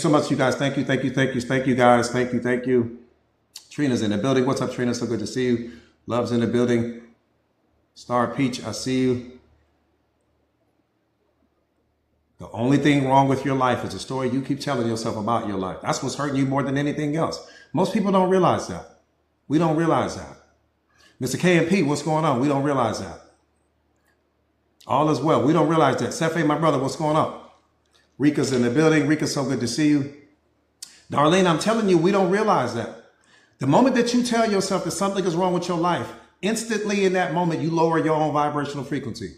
so much, you guys. Thank you, thank you, thank you, thank you, guys. Thank you, thank you. Trina's in the building. What's up, Trina? So good to see you. Love's in the building. Star Peach, I see you. The only thing wrong with your life is the story you keep telling yourself about your life. That's what's hurting you more than anything else. Most people don't realize that. We don't realize that. Mr. KMP, what's going on? We don't realize that. All is well. We don't realize that. Sefe, my brother, what's going on? Rika's in the building. Rika, so good to see you. Darlene, I'm telling you, we don't realize that. The moment that you tell yourself that something is wrong with your life, instantly in that moment, you lower your own vibrational frequency.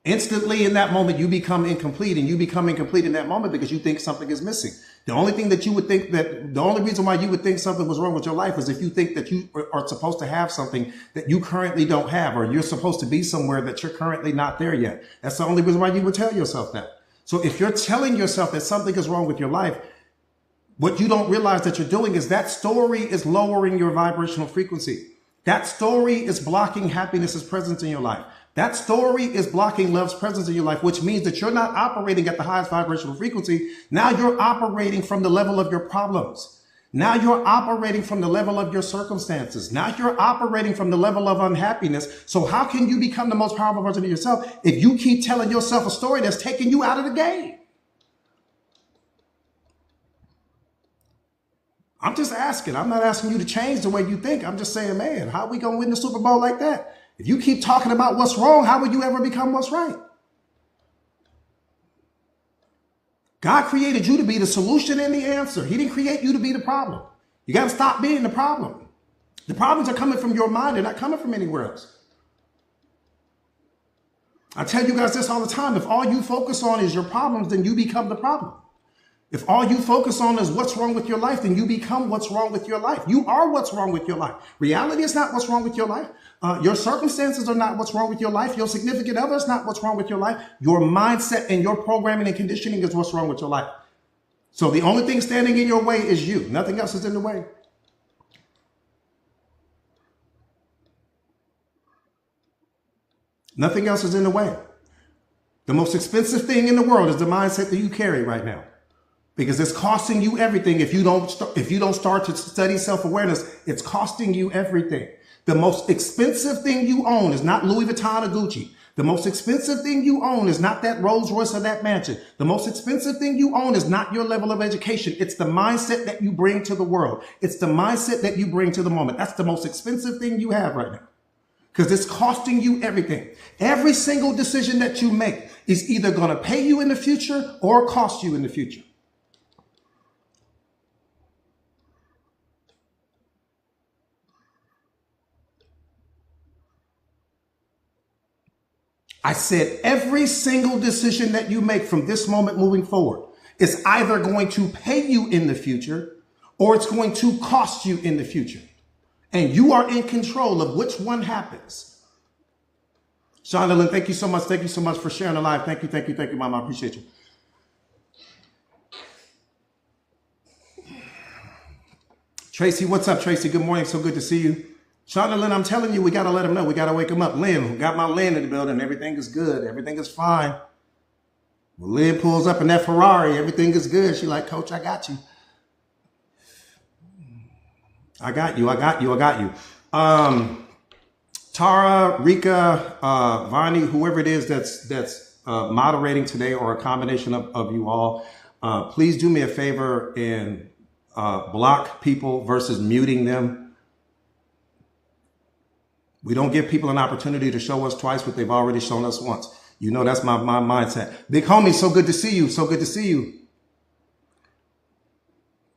Instantly in that moment, you become incomplete, and you become incomplete in that moment because you think something is missing. The only thing that you would think the only reason why you would think something was wrong with your life is if you think that you are supposed to have something that you currently don't have, or you're supposed to be somewhere that you're currently not there yet. That's the only reason why you would tell yourself that. So if you're telling yourself that something is wrong with your life, what you don't realize that you're doing is that story is lowering your vibrational frequency. That story is blocking happiness's presence in your life. That story is blocking love's presence in your life, which means that you're not operating at the highest vibrational frequency. Now you're operating from the level of your problems. Now you're operating from the level of your circumstances. Now you're operating from the level of unhappiness. So how can you become the most powerful version of yourself if you keep telling yourself a story that's taking you out of the game? I'm just asking. I'm not asking you to change the way you think. I'm just saying, man, how are we going to win the Super Bowl like that? If you keep talking about what's wrong, how will you ever become what's right? God created you to be the solution and the answer. He didn't create you to be the problem. You got to stop being the problem. The problems are coming from your mind. They're not coming from anywhere else. I tell you guys this all the time. If all you focus on is your problems, then you become the problem. If all you focus on is what's wrong with your life, then you become what's wrong with your life. You are what's wrong with your life. Reality is not what's wrong with your life. Your circumstances are not what's wrong with your life. Your significant other is not what's wrong with your life. Your mindset and your programming and conditioning is what's wrong with your life. So the only thing standing in your way is you. Nothing else is in the way. Nothing else is in the way. The most expensive thing in the world is the mindset that you carry right now. Because it's costing you everything. If you don't start to study self-awareness, it's costing you everything. The most expensive thing you own is not Louis Vuitton or Gucci. The most expensive thing you own is not that Rolls Royce or that mansion. The most expensive thing you own is not your level of education. It's the mindset that you bring to the world. It's the mindset that you bring to the moment. That's the most expensive thing you have right now. Because it's costing you everything. Every single decision that you make is either going to pay you in the future or cost you in the future. I said every single decision that you make from this moment moving forward is either going to pay you in the future or it's going to cost you in the future. And you are in control of which one happens. Shonda, thank you so much. Thank you so much for sharing the live. Thank you, thank you, thank you, Mama. I appreciate you. Tracy, what's up, Tracy? Good morning. So good to see you. Shonda Lynn, I'm telling you, we got to let him know. We got to wake him up. Lynn, got my Lynn in the building. Everything is good. Everything is fine. When Lynn pulls up in that Ferrari, everything is good. She like, Coach, I got you. I got you. I got you. I got you. Tara, Rika, Vani, whoever it is that's moderating today, or a combination of you all, please do me a favor and block people versus muting them. We don't give people an opportunity to show us twice what they've already shown us once. You know, that's my mindset. Big homie, so good to see you. So good to see you.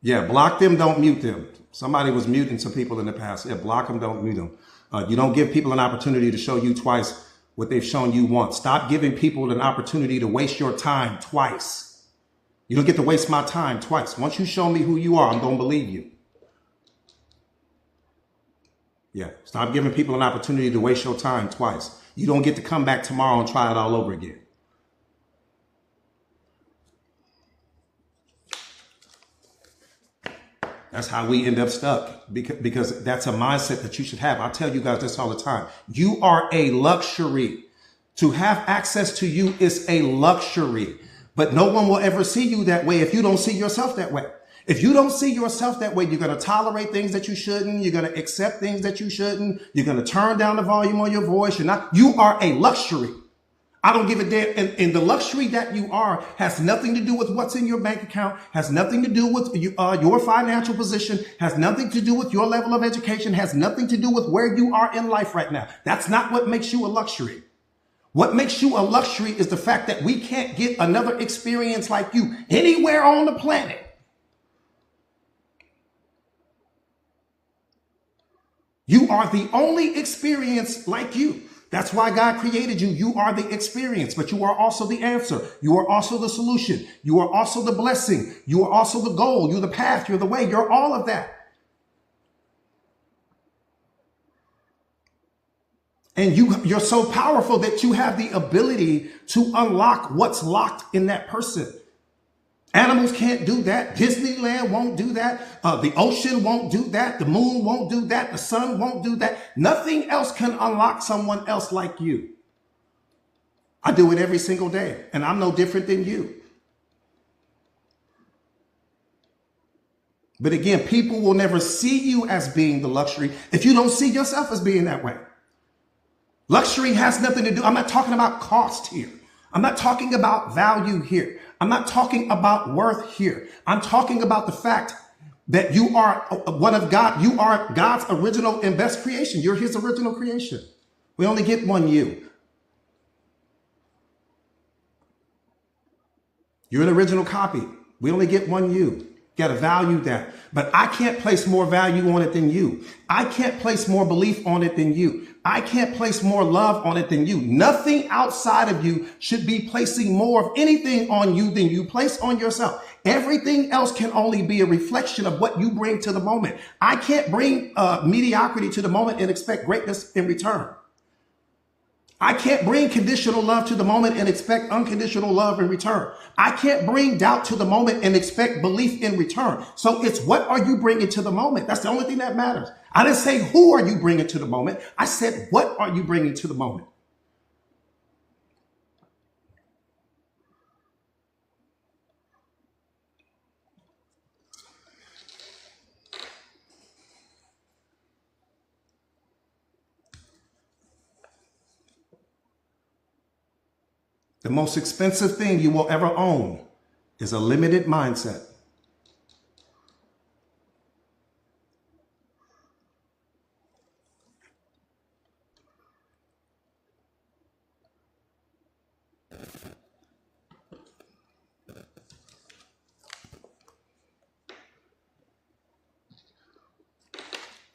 Yeah, block them, don't mute them. Somebody was muting some people in the past. Yeah, block them, don't mute them. You don't give people an opportunity to show you twice what they've shown you once. Stop giving people an opportunity to waste your time twice. You don't get to waste my time twice. Once you show me who you are, I'm going to believe you. Yeah, stop giving people an opportunity to waste your time twice. You don't get to come back tomorrow and try it all over again. That's how we end up stuck, because that's a mindset that you should have. I tell you guys this all the time. You are a luxury. To have access to you is a luxury. But no one will ever see you that way if you don't see yourself that way. If you don't see yourself that way, you're going to tolerate things that you shouldn't. You're going to accept things that you shouldn't. You're going to turn down the volume on your voice. You are a luxury. I don't give a damn. And the luxury that you are has nothing to do with what's in your bank account, has nothing to do with your financial position, has nothing to do with your level of education, has nothing to do with where you are in life right now. That's not what makes you a luxury. What makes you a luxury is the fact that we can't get another experience like you anywhere on the planet. You are the only experience like you. That's why God created you. You are the experience, but you are also the answer. You are also the solution. You are also the blessing. You are also the goal. You're the path. You're the way. You're all of that. And you're so powerful that you have the ability to unlock what's locked in that person. Animals can't do that. Disneyland won't do that. The ocean won't do that. The moon won't do that. The sun won't do that. Nothing else can unlock someone else like you. I do it every single day, and I'm no different than you. But again, people will never see you as being the luxury if you don't see yourself as being that way. Luxury has nothing to do. I'm not talking about cost here. I'm not talking about value here. I'm not talking about worth here. I'm talking about the fact that you are one of God. You are God's original and best creation. You're his original creation. We only get one you. You're an original copy. We only get one you. You got to value that. But I can't place more value on it than you. I can't place more belief on it than you. I can't place more love on it than you. Nothing outside of you should be placing more of anything on you than you place on yourself. Everything else can only be a reflection of what you bring to the moment. I can't bring mediocrity to the moment and expect greatness in return. I can't bring conditional love to the moment and expect unconditional love in return. I can't bring doubt to the moment and expect belief in return. So it's what are you bringing to the moment? That's the only thing that matters. I didn't say who are you bringing to the moment. I said, what are you bringing to the moment? The most expensive thing you will ever own is a limited mindset.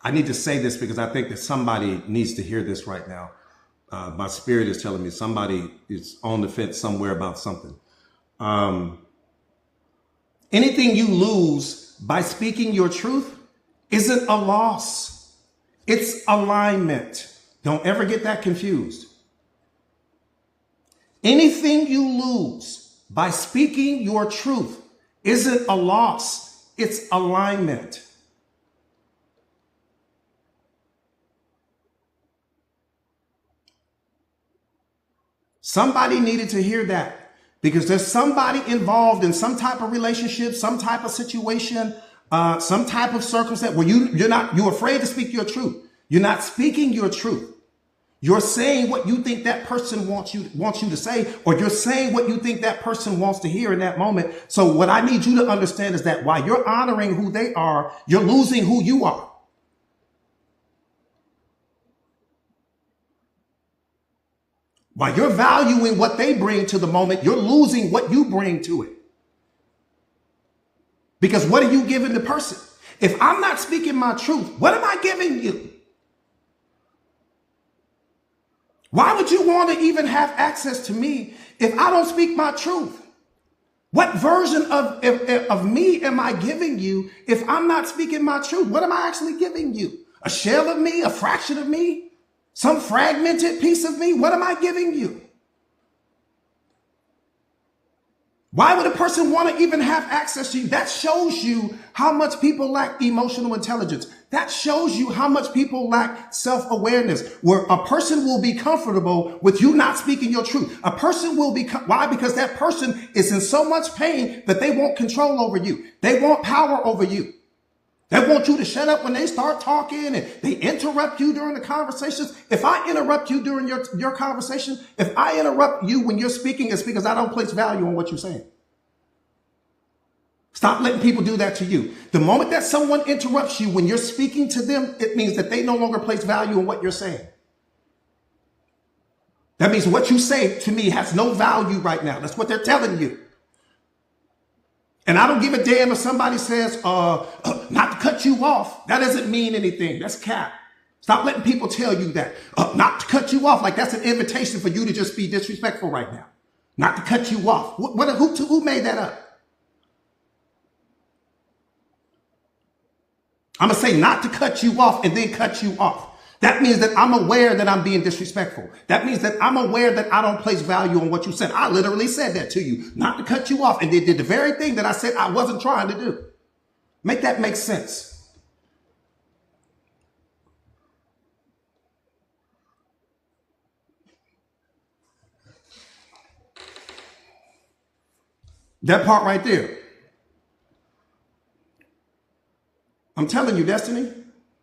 I need to say this because I think that somebody needs to hear this right now. My spirit is telling me somebody is on the fence somewhere about something. Anything you lose by speaking your truth isn't a loss. It's alignment. Don't ever get that confused. Anything you lose by speaking your truth isn't a loss. It's alignment. Somebody needed to hear that because there's somebody involved in some type of relationship, some type of situation, some type of circumstance where you're afraid to speak your truth. You're not speaking your truth. You're saying what you think that person wants you to say, or you're saying what you think that person wants to hear in that moment. So what I need you to understand is that while you're honoring who they are, you're losing who you are. While you're valuing what they bring to the moment, you're losing what you bring to it. Because what are you giving the person? If I'm not speaking my truth, what am I giving you? Why would you want to even have access to me if I don't speak my truth? What version of me am I giving you if I'm not speaking my truth? What am I actually giving you? A shell of me? A fraction of me? Some fragmented piece of me? What am I giving you? Why would a person want to even have access to you? That shows you how much people lack emotional intelligence. That shows you how much people lack self-awareness, where a person will be comfortable with you not speaking your truth. A person will be, why? Because that person is in so much pain that they want control over you. They want power over you. They want you to shut up when they start talking, and they interrupt you during the conversations. If I interrupt you during your conversation, if I interrupt you when you're speaking, it's because I don't place value on what you're saying. Stop letting people do that to you. The moment that someone interrupts you when you're speaking to them, it means that they no longer place value on what you're saying. That means what you say to me has no value right now. That's what they're telling you. And I don't give a damn if somebody says, not to cut you off. That doesn't mean anything. That's cap. Stop letting people tell you that. Not to cut you off. Like that's an invitation for you to just be disrespectful right now. Not to cut you off. Who made that up? I'm going to say not to cut you off and then cut you off. That means that I'm aware that I'm being disrespectful. That means that I'm aware that I don't place value on what you said. I literally said that to you, not to cut you off. And they did the very thing that I said I wasn't trying to do. Make that make sense. That part right there. I'm telling you, Destiny,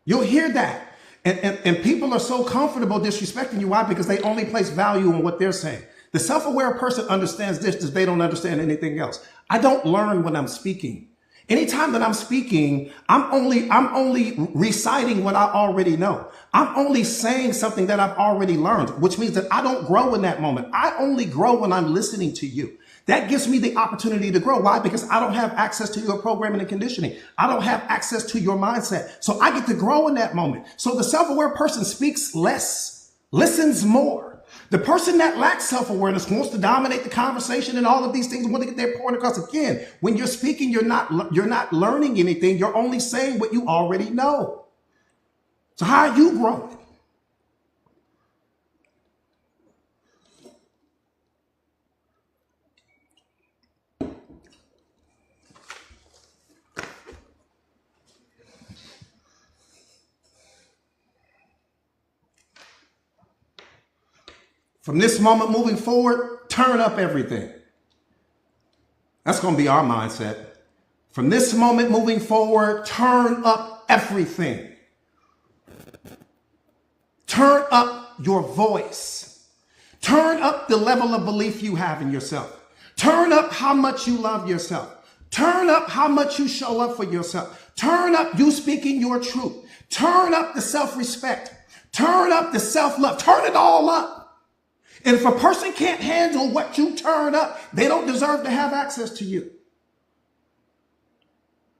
you'll hear that. And people are so comfortable disrespecting you. Why? Because they only place value on what they're saying. The self-aware person understands this because they don't understand anything else. I don't learn when I'm speaking. Anytime that I'm speaking, I'm only reciting what I already know. I'm only saying something that I've already learned, which means that I don't grow in that moment. I only grow when I'm listening to you. That gives me the opportunity to grow. Why? Because I don't have access to your programming and conditioning. I don't have access to your mindset. So I get to grow in that moment. So the self-aware person speaks less, listens more. The person that lacks self-awareness wants to dominate the conversation and all of these things, want to get their point across. Again, when you're speaking, you're not learning anything. You're only saying what you already know. So how are you growing? From this moment moving forward, turn up everything. That's going to be our mindset. From this moment moving forward, turn up everything. Turn up your voice. Turn up the level of belief you have in yourself. Turn up how much you love yourself. Turn up how much you show up for yourself. Turn up you speaking your truth. Turn up the self-respect. Turn up the self-love. Turn it all up. And if a person can't handle what you turn up, they don't deserve to have access to you.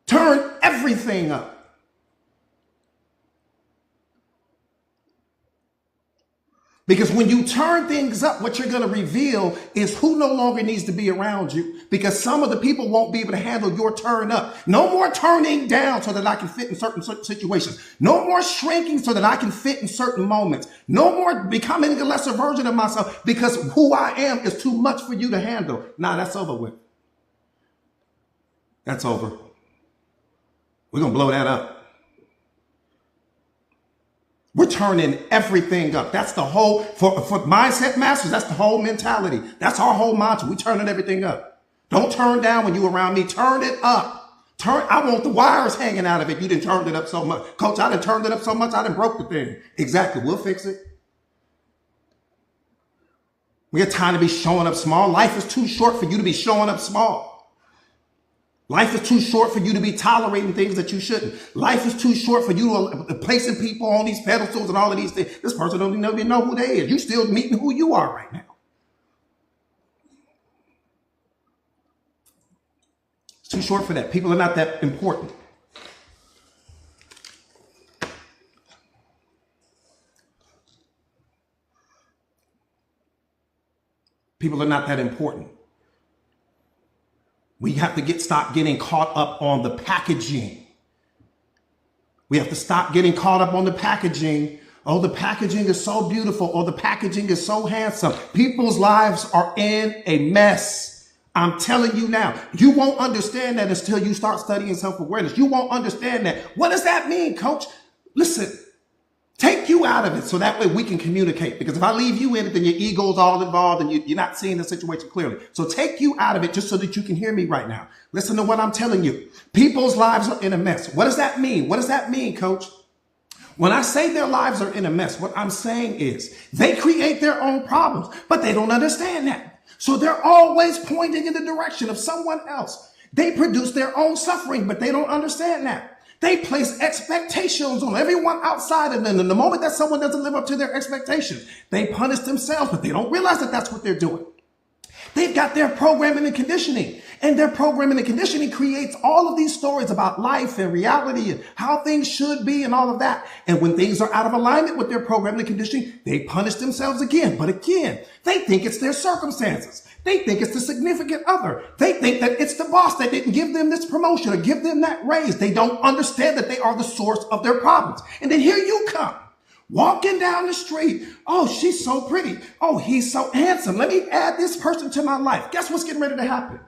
Turn everything up. Because when you turn things up, what you're going to reveal is who no longer needs to be around you. Because some of the people won't be able to handle your turn up. No more turning down so that I can fit in certain situations. No more shrinking so that I can fit in certain moments. No more becoming a lesser version of myself because who I am is too much for you to handle. Nah, that's over with. That's over. We're going to blow that up. We're turning everything up. That's the whole, for mindset masters, that's the whole mentality. That's our whole mantra. We turning everything up. Don't turn down when you around me. Turn it up. I want the wires hanging out of it. You done turned it up so much. Coach, I done turned it up so much, I done broke the thing. Exactly. We'll fix it. We got time to be showing up small. Life is too short for you to be showing up small. Life is too short for you to be tolerating things that you shouldn't. Life is too short for you to placing people on these pedestals and all of these things. This person don't even know who they is. You still meeting who you are right now. It's too short for that. People are not that important. People are not that important. We have to stop getting caught up on the packaging. We have to stop getting caught up on the packaging. Oh, the packaging is so beautiful, or the packaging is so handsome. People's lives are in a mess. I'm telling you now, you won't understand that until you start studying self-awareness. You won't understand that. What does that mean, coach? Listen, take you out of it so that way we can communicate. Because if I leave you in it, then your ego's all involved and you're not seeing the situation clearly. So take you out of it just so that you can hear me right now. Listen to what I'm telling you. People's lives are in a mess. What does that mean? What does that mean, coach? When I say their lives are in a mess, what I'm saying is they create their own problems, but they don't understand that. So they're always pointing in the direction of someone else. They produce their own suffering, but they don't understand that. They place expectations on everyone outside of them. And the moment that someone doesn't live up to their expectations, they punish themselves, but they don't realize that that's what they're doing. They've got their programming and conditioning, and their programming and conditioning creates all of these stories about life and reality and how things should be and all of that. And when things are out of alignment with their programming and conditioning, they punish themselves again. But again, they think it's their circumstances. They think it's the significant other. They think that it's the boss that didn't give them this promotion or give them that raise. They don't understand that they are the source of their problems. And then here you come, walking down the street. Oh, she's so pretty. Oh, he's so handsome. Let me add this person to my life. Guess what's getting ready to happen?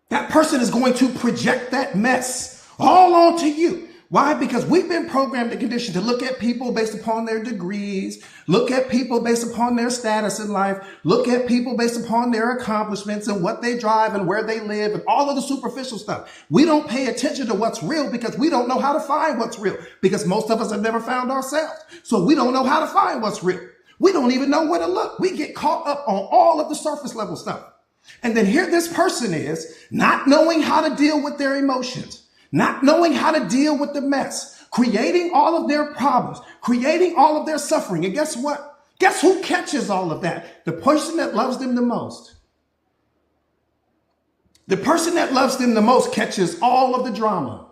That person is going to project that mess all onto you. Why? Because we've been programmed and conditioned to look at people based upon their degrees, look at people based upon their status in life, look at people based upon their accomplishments and what they drive and where they live and all of the superficial stuff. We don't pay attention to what's real because we don't know how to find what's real, because most of us have never found ourselves. So we don't know how to find what's real. We don't even know where to look. We get caught up on all of the surface level stuff. And then here this person is not knowing how to deal with their emotions, not knowing how to deal with the mess, creating all of their problems, creating all of their suffering. And guess what? Guess who catches all of that? The person that loves them the most. The person that loves them the most catches all of the drama.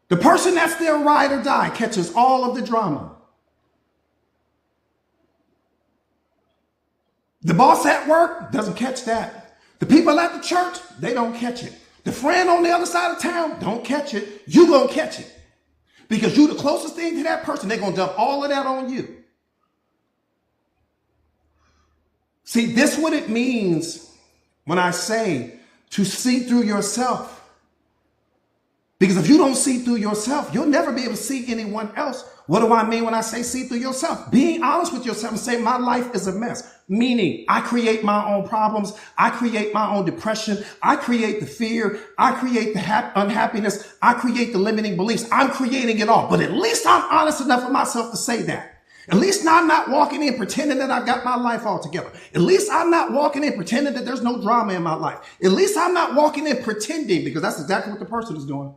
The person that's their ride or die catches all of the drama. The boss at work doesn't catch that. The people at the church, they don't catch it. The friend on the other side of town, don't catch it. You gonna catch it. Because you the closest thing to that person, they're gonna dump all of that on you. See, this what it means when I say to see through yourself. Because if you don't see through yourself, you'll never be able to see anyone else. What do I mean when I say see through yourself? Being honest with yourself and say my life is a mess. Meaning I create my own problems. I create my own depression. I create the fear. I create the unhappiness. I create the limiting beliefs. I'm creating it all. But at least I'm honest enough with myself to say that. At least I'm not walking in pretending that I've got my life all together. At least I'm not walking in pretending that there's no drama in my life. At least I'm not walking in pretending, because that's exactly what the person is doing.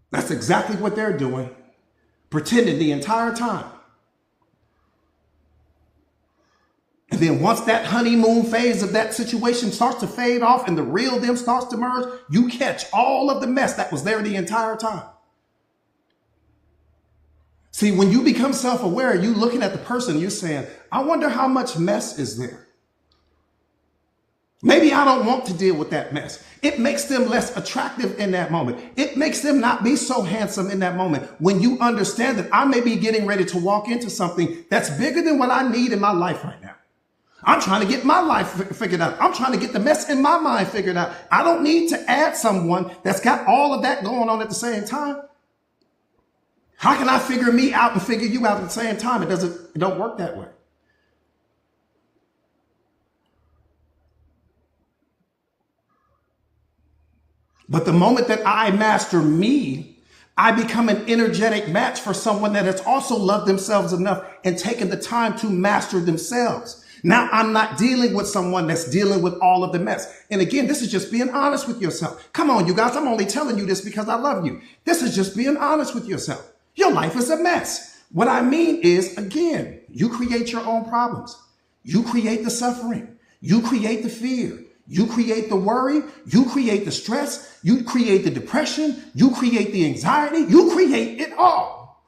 That's exactly what they're doing, pretending the entire time. And then once that honeymoon phase of that situation starts to fade off and the real them starts to merge, you catch all of the mess that was there the entire time. See, when you become self-aware, you looking at the person, you're saying, I wonder how much mess is there. Maybe I don't want to deal with that mess. It makes them less attractive in that moment. It makes them not be so handsome in that moment. When you understand that I may be getting ready to walk into something that's bigger than what I need in my life right now. I'm trying to get my life figured out. I'm trying to get the mess in my mind figured out. I don't need to add someone that's got all of that going on at the same time. How can I figure me out and figure you out at the same time? It don't work that way. But the moment that I master me, I become an energetic match for someone that has also loved themselves enough and taken the time to master themselves. Now I'm not dealing with someone that's dealing with all of the mess. And again, this is just being honest with yourself. Come on, you guys, I'm only telling you this because I love you. This is just being honest with yourself. Your life is a mess. What I mean is, again, you create your own problems. You create the suffering. You create the fear. You create the worry, you create the stress, you create the depression, you create the anxiety, you create it all.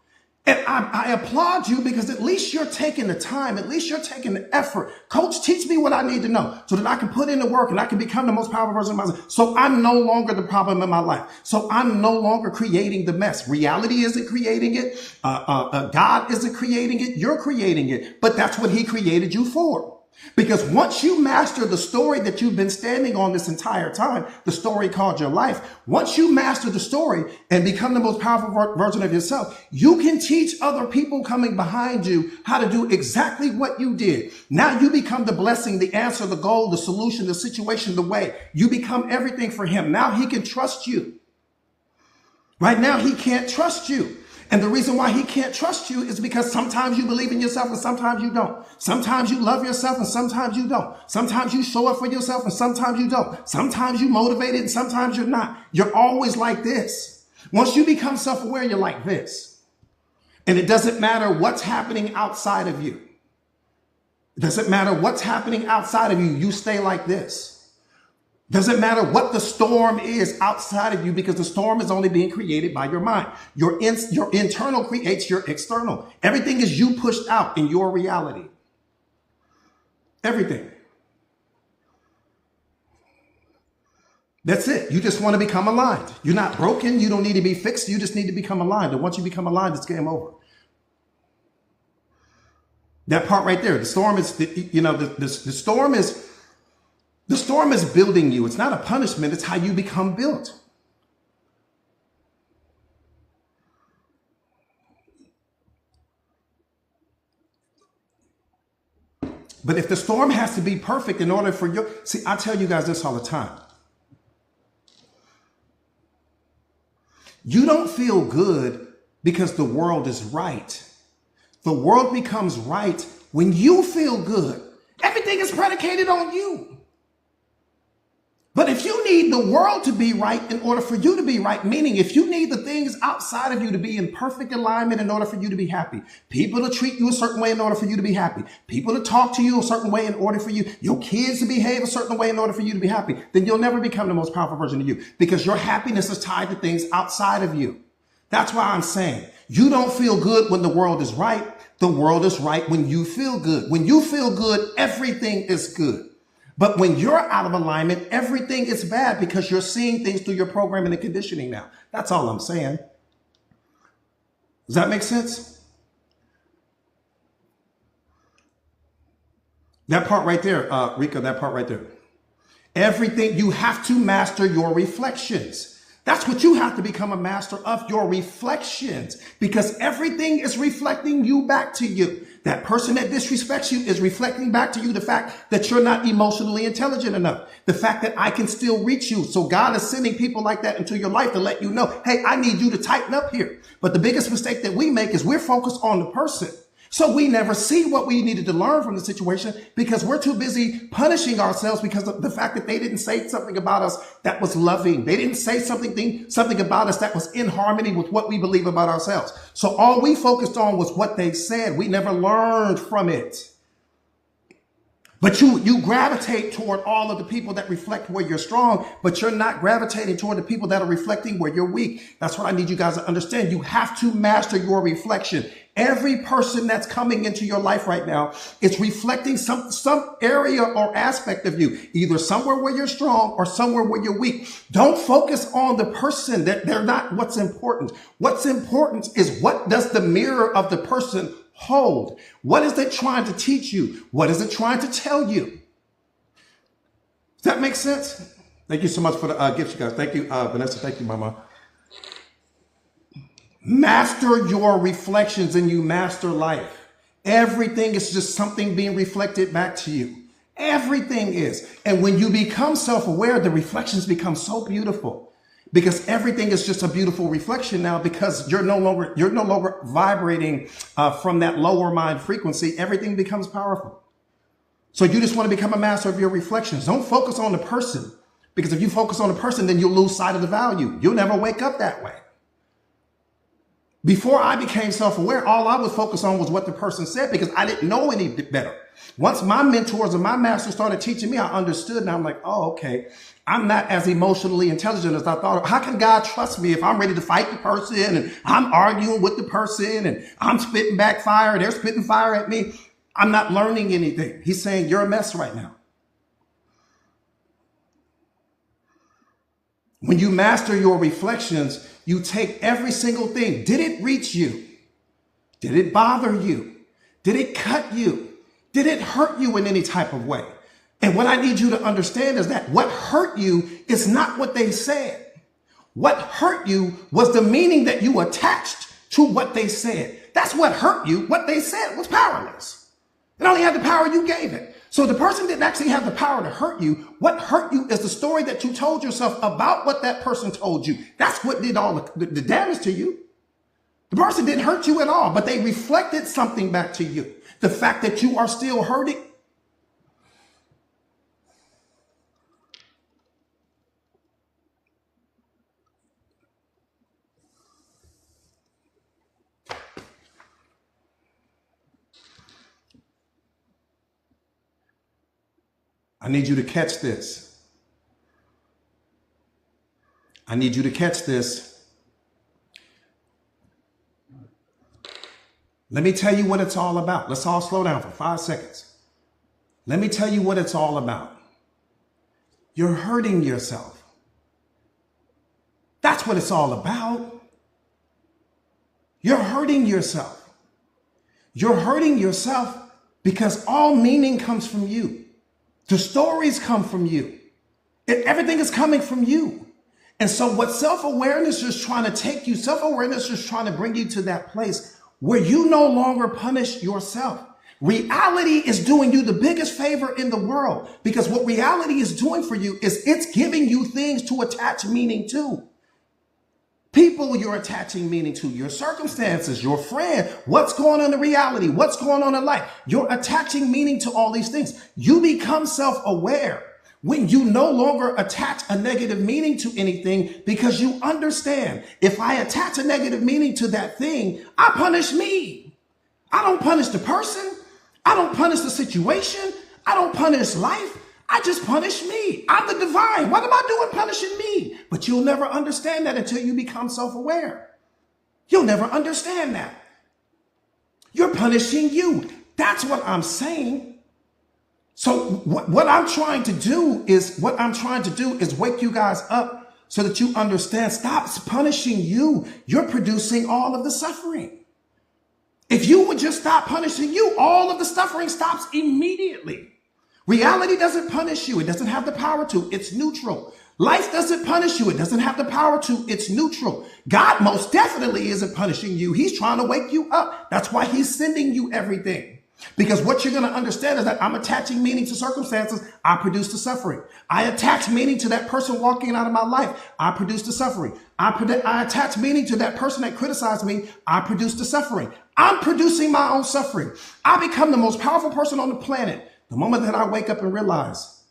And I applaud you because at least you're taking the time, at least you're taking the effort. Coach, teach me what I need to know so that I can put in the work and I can become the most powerful version of myself. So I'm no longer the problem in my life. So I'm no longer creating the mess. Reality isn't creating it. God isn't creating it. You're creating it. But that's what he created you for. Because once you master the story that you've been standing on this entire time, the story called your life, once you master the story and become the most powerful version of yourself, you can teach other people coming behind you how to do exactly what you did. Now you become the blessing, the answer, the goal, the solution, the situation, the way. You become everything for him. Now he can trust you. Right now he can't trust you. And the reason why he can't trust you is because sometimes you believe in yourself and sometimes you don't. Sometimes you love yourself and sometimes you don't. Sometimes you show up for yourself and sometimes you don't. Sometimes you're motivated and sometimes you're not. You're always like this. Once you become self-aware, you're like this. And it doesn't matter what's happening outside of you. It doesn't matter what's happening outside of you. You stay like this. Doesn't matter what the storm is outside of you because the storm is only being created by your mind. Your internal creates your external. Everything is you pushed out in your reality. Everything. That's it. You just want to become aligned. You're not broken. You don't need to be fixed. You just need to become aligned. And once you become aligned, it's game over. That part right there. The storm is, the storm is building you. It's not a punishment. It's how you become built. But if the storm has to be perfect in order for you, see, I tell you guys this all the time. You don't feel good because the world is right. The world becomes right when you feel good. Everything is predicated on you. But if you need the world to be right in order for you to be right, meaning if you need the things outside of you to be in perfect alignment in order for you to be happy, people to treat you a certain way in order for you to be happy, people to talk to you a certain way in order for you, your kids to behave a certain way in order for you to be happy, then you'll never become the most powerful version of you because your happiness is tied to things outside of you. That's why I'm saying you don't feel good when the world is right. The world is right when you feel good. When you feel good, everything is good. But when you're out of alignment, everything is bad because you're seeing things through your programming and conditioning now. That's all I'm saying. Does that make sense? That part right there, Rika, that part right there. Everything, you have to master your reflections. That's what you have to become a master of, your reflections, because everything is reflecting you back to you. That person that disrespects you is reflecting back to you the fact that you're not emotionally intelligent enough. The fact that I can still reach you. So God is sending people like that into your life to let you know, hey, I need you to tighten up here. But the biggest mistake that we make is we're focused on the person. So we never see what we needed to learn from the situation because we're too busy punishing ourselves because of the fact that they didn't say something about us that was loving. They didn't say something about us that was in harmony with what we believe about ourselves. So all we focused on was what they said. We never learned from it. But you gravitate toward all of the people that reflect where you're strong, but you're not gravitating toward the people that are reflecting where you're weak. That's what I need you guys to understand. You have to master your reflection. Every person that's coming into your life right now is reflecting some area or aspect of you, either somewhere where you're strong or somewhere where you're weak. Don't focus on the person. That they're not what's important. What's important is what does the mirror of the person hold? What is it trying to teach you? What is it trying to tell you? Does that make sense? Thank you so much for the gifts, you guys. Thank you, Vanessa. Thank you, Mama. Master your reflections and you master life. Everything is just something being reflected back to you. Everything is. And when you become self-aware, the reflections become so beautiful because everything is just a beautiful reflection now because you're no longer vibrating from that lower mind frequency. Everything becomes powerful. So you just want to become a master of your reflections. Don't focus on the person because if you focus on the person, then you'll lose sight of the value. You'll never wake up that way. Before I became self-aware, all I was focused on was what the person said because I didn't know any better. Once my mentors and my masters started teaching me, I understood, and I'm like, oh, okay, I'm not as emotionally intelligent as I thought. How can God trust me if I'm ready to fight the person and I'm arguing with the person and I'm spitting back fire and they're spitting fire at me? I'm not learning anything. He's saying, you're a mess right now. When you master your reflections, you take every single thing. Did it reach you? Did it bother you? Did it cut you? Did it hurt you in any type of way? And what I need you to understand is that what hurt you is not what they said. What hurt you was the meaning that you attached to what they said. That's what hurt you. What they said was powerless. It only had the power you gave it. So the person didn't actually have the power to hurt you. What hurt you is the story that you told yourself about what that person told you. That's what did all the damage to you. The person didn't hurt you at all, but they reflected something back to you. The fact that you are still hurting. I need you to catch this. I need you to catch this. Let me tell you what it's all about. Let's all slow down for 5 seconds. Let me tell you what it's all about. You're hurting yourself. That's what it's all about. You're hurting yourself. You're hurting yourself because all meaning comes from you. The stories come from you. Everything is coming from you. And so what self-awareness is trying to take you, self-awareness is trying to bring you to that place where you no longer punish yourself. Reality is doing you the biggest favor in the world because what reality is doing for you is it's giving you things to attach meaning to. People you're attaching meaning to, your circumstances, your friend, what's going on in reality, what's going on in life. You're attaching meaning to all these things. You become self-aware when you no longer attach a negative meaning to anything because you understand if I attach a negative meaning to that thing, I punish me. I don't punish the person. I don't punish the situation. I don't punish life. I just punish me. I'm the divine. What am I doing punishing me? But you'll never understand that until you become self-aware. You'll never understand that. You're punishing you. That's what I'm saying. So what I'm trying to do is wake you guys up so that you understand. Stop punishing you. You're producing all of the suffering. If you would just stop punishing you, all of the suffering stops immediately. Reality doesn't punish you. It doesn't have the power to. It's neutral. Life doesn't punish you. It doesn't have the power to. It's neutral. God most definitely isn't punishing you. He's trying to wake you up. That's why he's sending you everything. Because what you're going to understand is that I'm attaching meaning to circumstances. I produce the suffering. I attach meaning to that person walking out of my life. I produce the suffering. I attach meaning to that person that criticized me. I produce the suffering. I'm producing my own suffering. I become the most powerful person on the planet the moment that I wake up and realize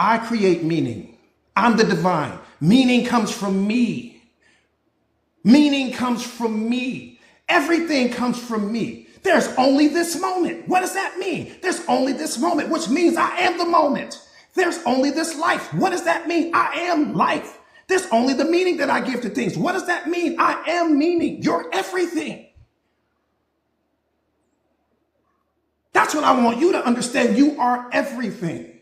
I create meaning. I'm the divine. Meaning comes from me. Meaning comes from me. Everything comes from me. There's only this moment. What does that mean? There's only this moment, which means I am the moment. There's only this life. What does that mean? I am life. There's only the meaning that I give to things. What does that mean? I am meaning. You're everything. That's what I want you to understand. You are everything.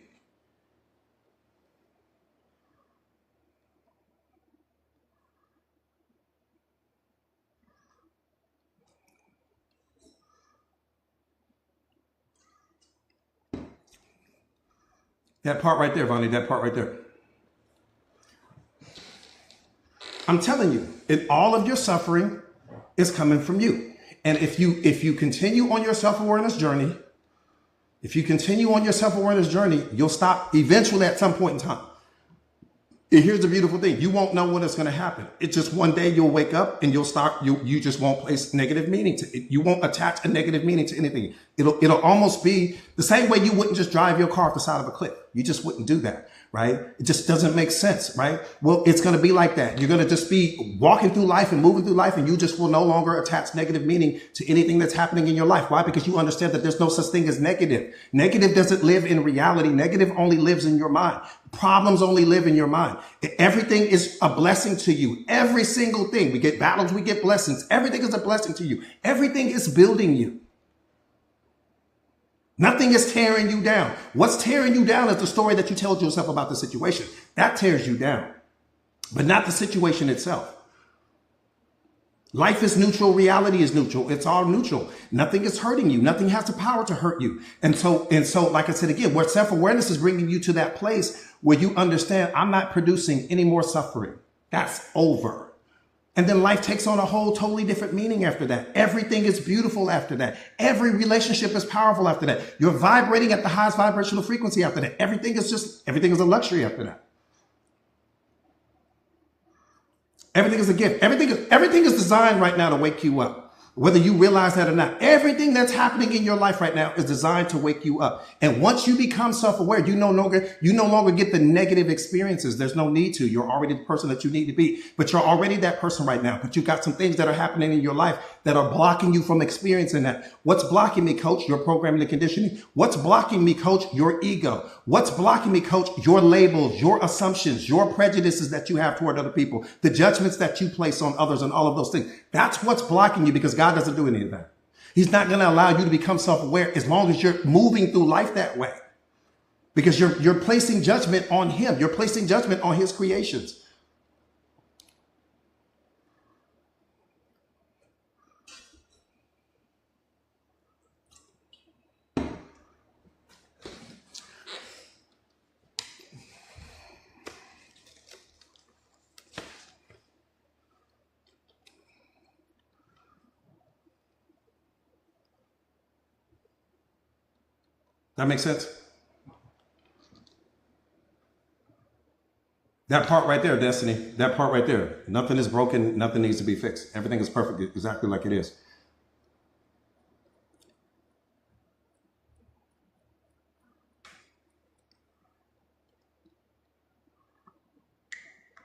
That part right there, Vonnie, that part right there. I'm telling you, all of your suffering is coming from you. And if you continue on your self-awareness journey, you'll stop eventually at some point in time. And here's the beautiful thing. You won't know when it's going to happen. It's just one day you'll wake up and you just won't place negative meaning to it. You won't attach a negative meaning to anything. It'll almost be the same way you wouldn't just drive your car off the side of a cliff. You just wouldn't do that, right? It just doesn't make sense, right? Well, it's going to be like that. You're going to just be walking through life and moving through life, and you just will no longer attach negative meaning to anything that's happening in your life. Why? Because you understand that there's no such thing as negative. Negative doesn't live in reality. Negative only lives in your mind. Problems only live in your mind. Everything is a blessing to you. Every single thing. We get battles, we get blessings. Everything is a blessing to you. Everything is building you. Nothing is tearing you down. What's tearing you down is the story that you told yourself about the situation. That tears you down, but not the situation itself. Life is neutral. Reality is neutral. It's all neutral. Nothing is hurting you. Nothing has the power to hurt you. And so, like I said again, where self-awareness is bringing you to that place where you understand, I'm not producing any more suffering. That's over. And then life takes on a whole totally different meaning after that. Everything is beautiful after that. Every relationship is powerful after that. You're vibrating at the highest vibrational frequency after that. Everything is a luxury after that. Everything is a gift. Everything is designed right now to wake you up. Whether you realize that or not, everything that's happening in your life right now is designed to wake you up. And once you become self-aware, you no longer get the negative experiences. There's no need to. You're already the person that you need to be, but you're already that person right now. But you've got some things that are happening in your life that are blocking you from experiencing that. What's blocking me, coach? Your programming and conditioning. What's blocking me, coach? Your ego. What's blocking me, coach? Your labels, your assumptions, your prejudices that you have toward other people, the judgments that you place on others and all of those things. That's what's blocking you, because God doesn't do any of that. He's not going to allow you to become self-aware as long as you're moving through life that way, because you're placing judgment on him. You're placing judgment on his creations. That makes sense? That part right there, Destiny, that part right there. Nothing is broken. Nothing needs to be fixed. Everything is perfect, exactly like it is.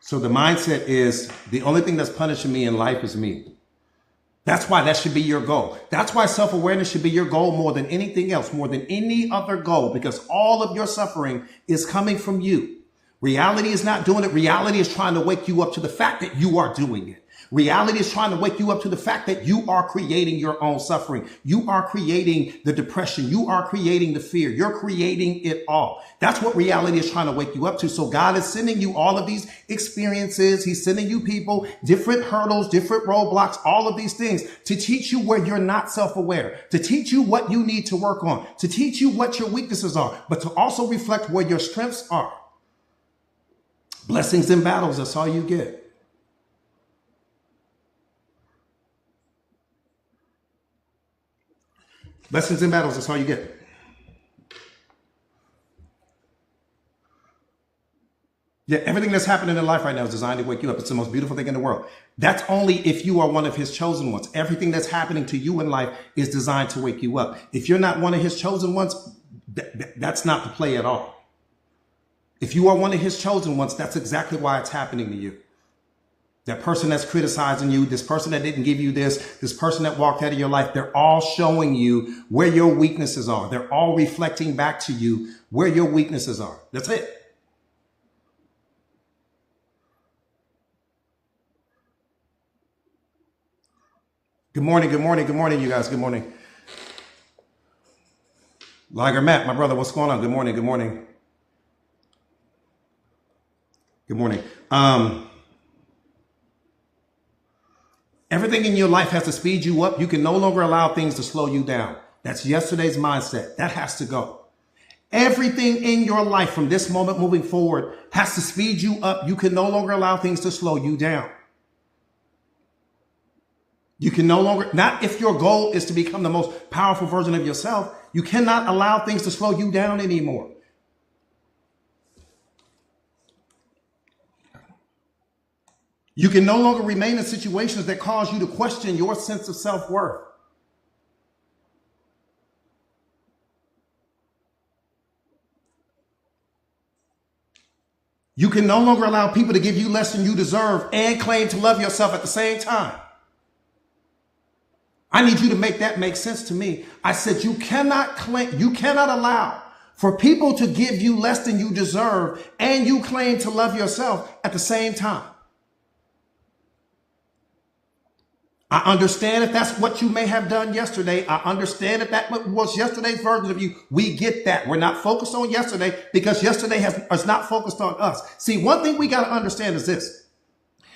So the mindset is the only thing that's punishing me in life is me. That's why that should be your goal. That's why self-awareness should be your goal more than anything else, more than any other goal, because all of your suffering is coming from you. Reality is not doing it. Reality is trying to wake you up to the fact that you are doing it. Reality is trying to wake you up to the fact that you are creating your own suffering. You are creating the depression. You are creating the fear. You're creating it all. That's what reality is trying to wake you up to. So God is sending you all of these experiences. He's sending you people, different hurdles, different roadblocks, all of these things to teach you where you're not self-aware, to teach you what you need to work on, to teach you what your weaknesses are, but to also reflect where your strengths are. Blessings and battles, that's all you get. Blessings and battles, that's all you get. Yeah, everything that's happening in life right now is designed to wake you up. It's the most beautiful thing in the world. That's only if you are one of his chosen ones. Everything that's happening to you in life is designed to wake you up. If you're not one of his chosen ones, that's not the play at all. If you are one of his chosen ones, that's exactly why it's happening to you. That person that's criticizing you, this person that didn't give you this person that walked out of your life, they're all showing you where your weaknesses are. They're all reflecting back to you where your weaknesses are. That's it. Good morning, good morning, good morning, you guys. Good morning. Liger Matt, my brother, what's going on? Good morning, good morning. Good morning. Everything in your life has to speed you up. You can no longer allow things to slow you down. That's yesterday's mindset. That has to go. Everything in your life from this moment moving forward has to speed you up. You can no longer allow things to slow you down. You can no longer, not if your goal is to become the most powerful version of yourself, you cannot allow things to slow you down anymore. You can no longer remain in situations that cause you to question your sense of self-worth. You can no longer allow people to give you less than you deserve and claim to love yourself at the same time. I need you to make that make sense to me. I said you cannot allow for people to give you less than you deserve and you claim to love yourself at the same time. I understand if that's what you may have done yesterday. I understand if that was yesterday's version of you. We get that. We're not focused on yesterday because yesterday is not focused on us. See, one thing we got to understand is this.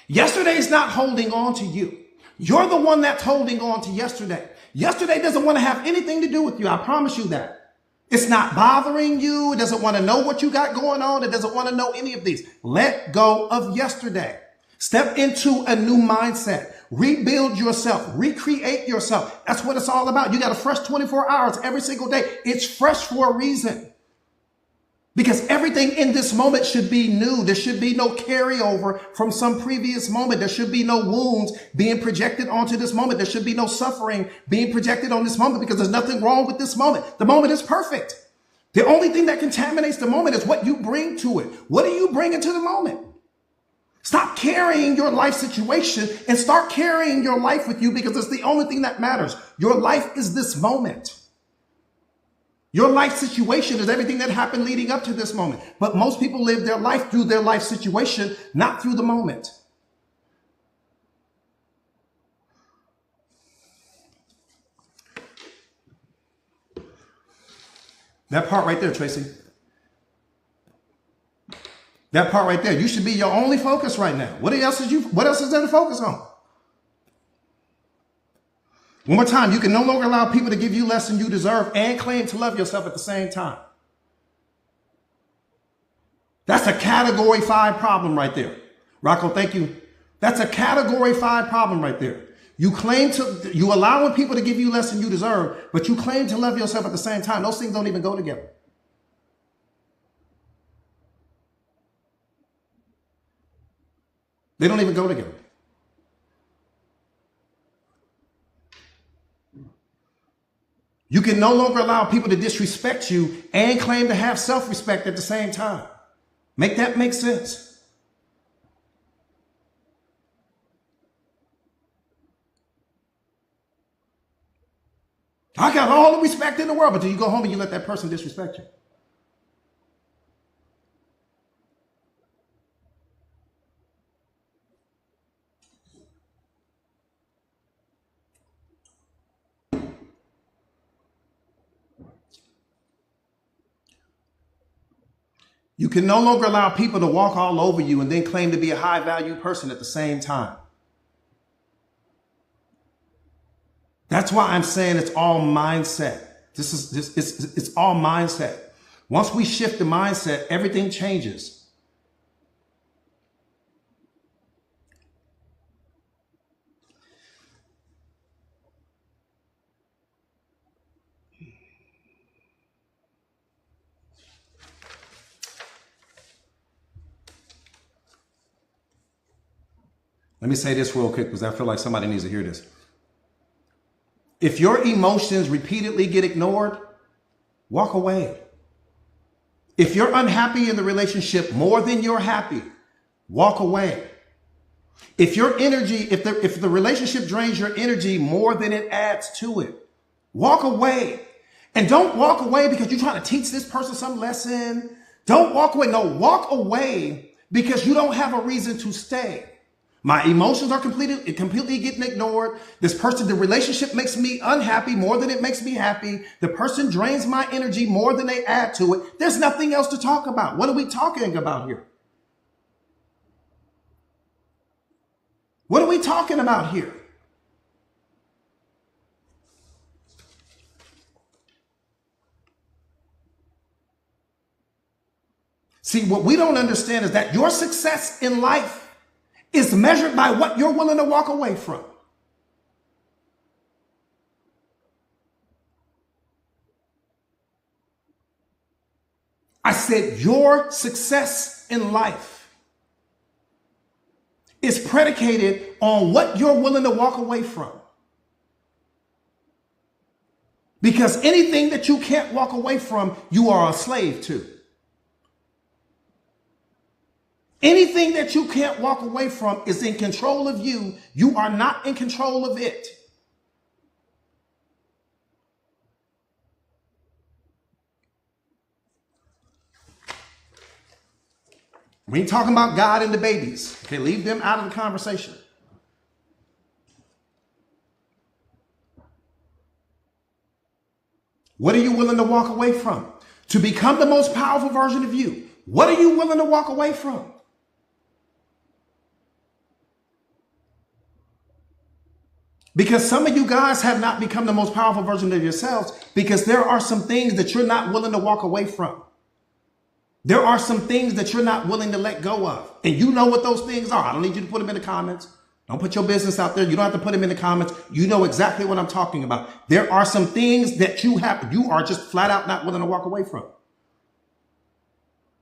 Yesterday is not holding on to you. You're the one that's holding on to yesterday. Yesterday doesn't want to have anything to do with you. I promise you that. It's not bothering you. It doesn't want to know what you got going on. It doesn't want to know any of these. Let go of yesterday. Step into a new mindset. Rebuild yourself. Recreate yourself. That's what it's all about. You got a fresh 24 hours every single day. It's fresh for a reason. Because everything in this moment should be new. There should be no carryover from some previous moment. There should be no wounds being projected onto this moment. There should be no suffering being projected on this moment because there's nothing wrong with this moment. The moment is perfect. The only thing that contaminates the moment is what you bring to it. What do you bring into the moment? Stop carrying your life situation and start carrying your life with you because it's the only thing that matters. Your life is this moment. Your life situation is everything that happened leading up to this moment. But most people live their life through their life situation, not through the moment. That part right there, Tracy. That part right there. You should be your only focus right now. What else is there to focus on? One more time. You can no longer allow people to give you less than you deserve and claim to love yourself at the same time. That's a category 5 problem right there. Rocco, thank you. That's a category 5 problem right there. You allowing people to give you less than you deserve, but you claim to love yourself at the same time. Those things don't even go together. They don't even go together. You can no longer allow people to disrespect you and claim to have self-respect at the same time. Make that make sense. I got all the respect in the world, but then you go home and you let that person disrespect you. You can no longer allow people to walk all over you and then claim to be a high value person at the same time. That's why I'm saying it's all mindset. It's all mindset. Once we shift the mindset, everything changes. Let me say this real quick because I feel like somebody needs to hear this. If your emotions repeatedly get ignored, walk away. If you're unhappy in the relationship more than you're happy, walk away. If your energy, if the relationship drains your energy more than it adds to it, walk away. And don't walk away because you're trying to teach this person some lesson. Don't walk away. No, walk away because you don't have a reason to stay. My emotions are completely getting ignored. This person, the relationship makes me unhappy more than it makes me happy. The person drains my energy more than they add to it. There's nothing else to talk about. What are we talking about here? What are we talking about here? See, what we don't understand is that your success in life is measured by what you're willing to walk away from. I said your success in life is predicated on what you're willing to walk away from. Because anything that you can't walk away from, you are a slave to. Anything that you can't walk away from is in control of you. You are not in control of it. We ain't talking about God and the babies. Okay, leave them out of the conversation. What are you willing to walk away from to become the most powerful version of you? What are you willing to walk away from? Because some of you guys have not become the most powerful version of yourselves because there are some things that you're not willing to walk away from. There are some things that you're not willing to let go of. And you know what those things are. I don't need you to put them in the comments. Don't put your business out there. You don't have to put them in the comments. You know exactly what I'm talking about. There are some things that you are just flat out not willing to walk away from.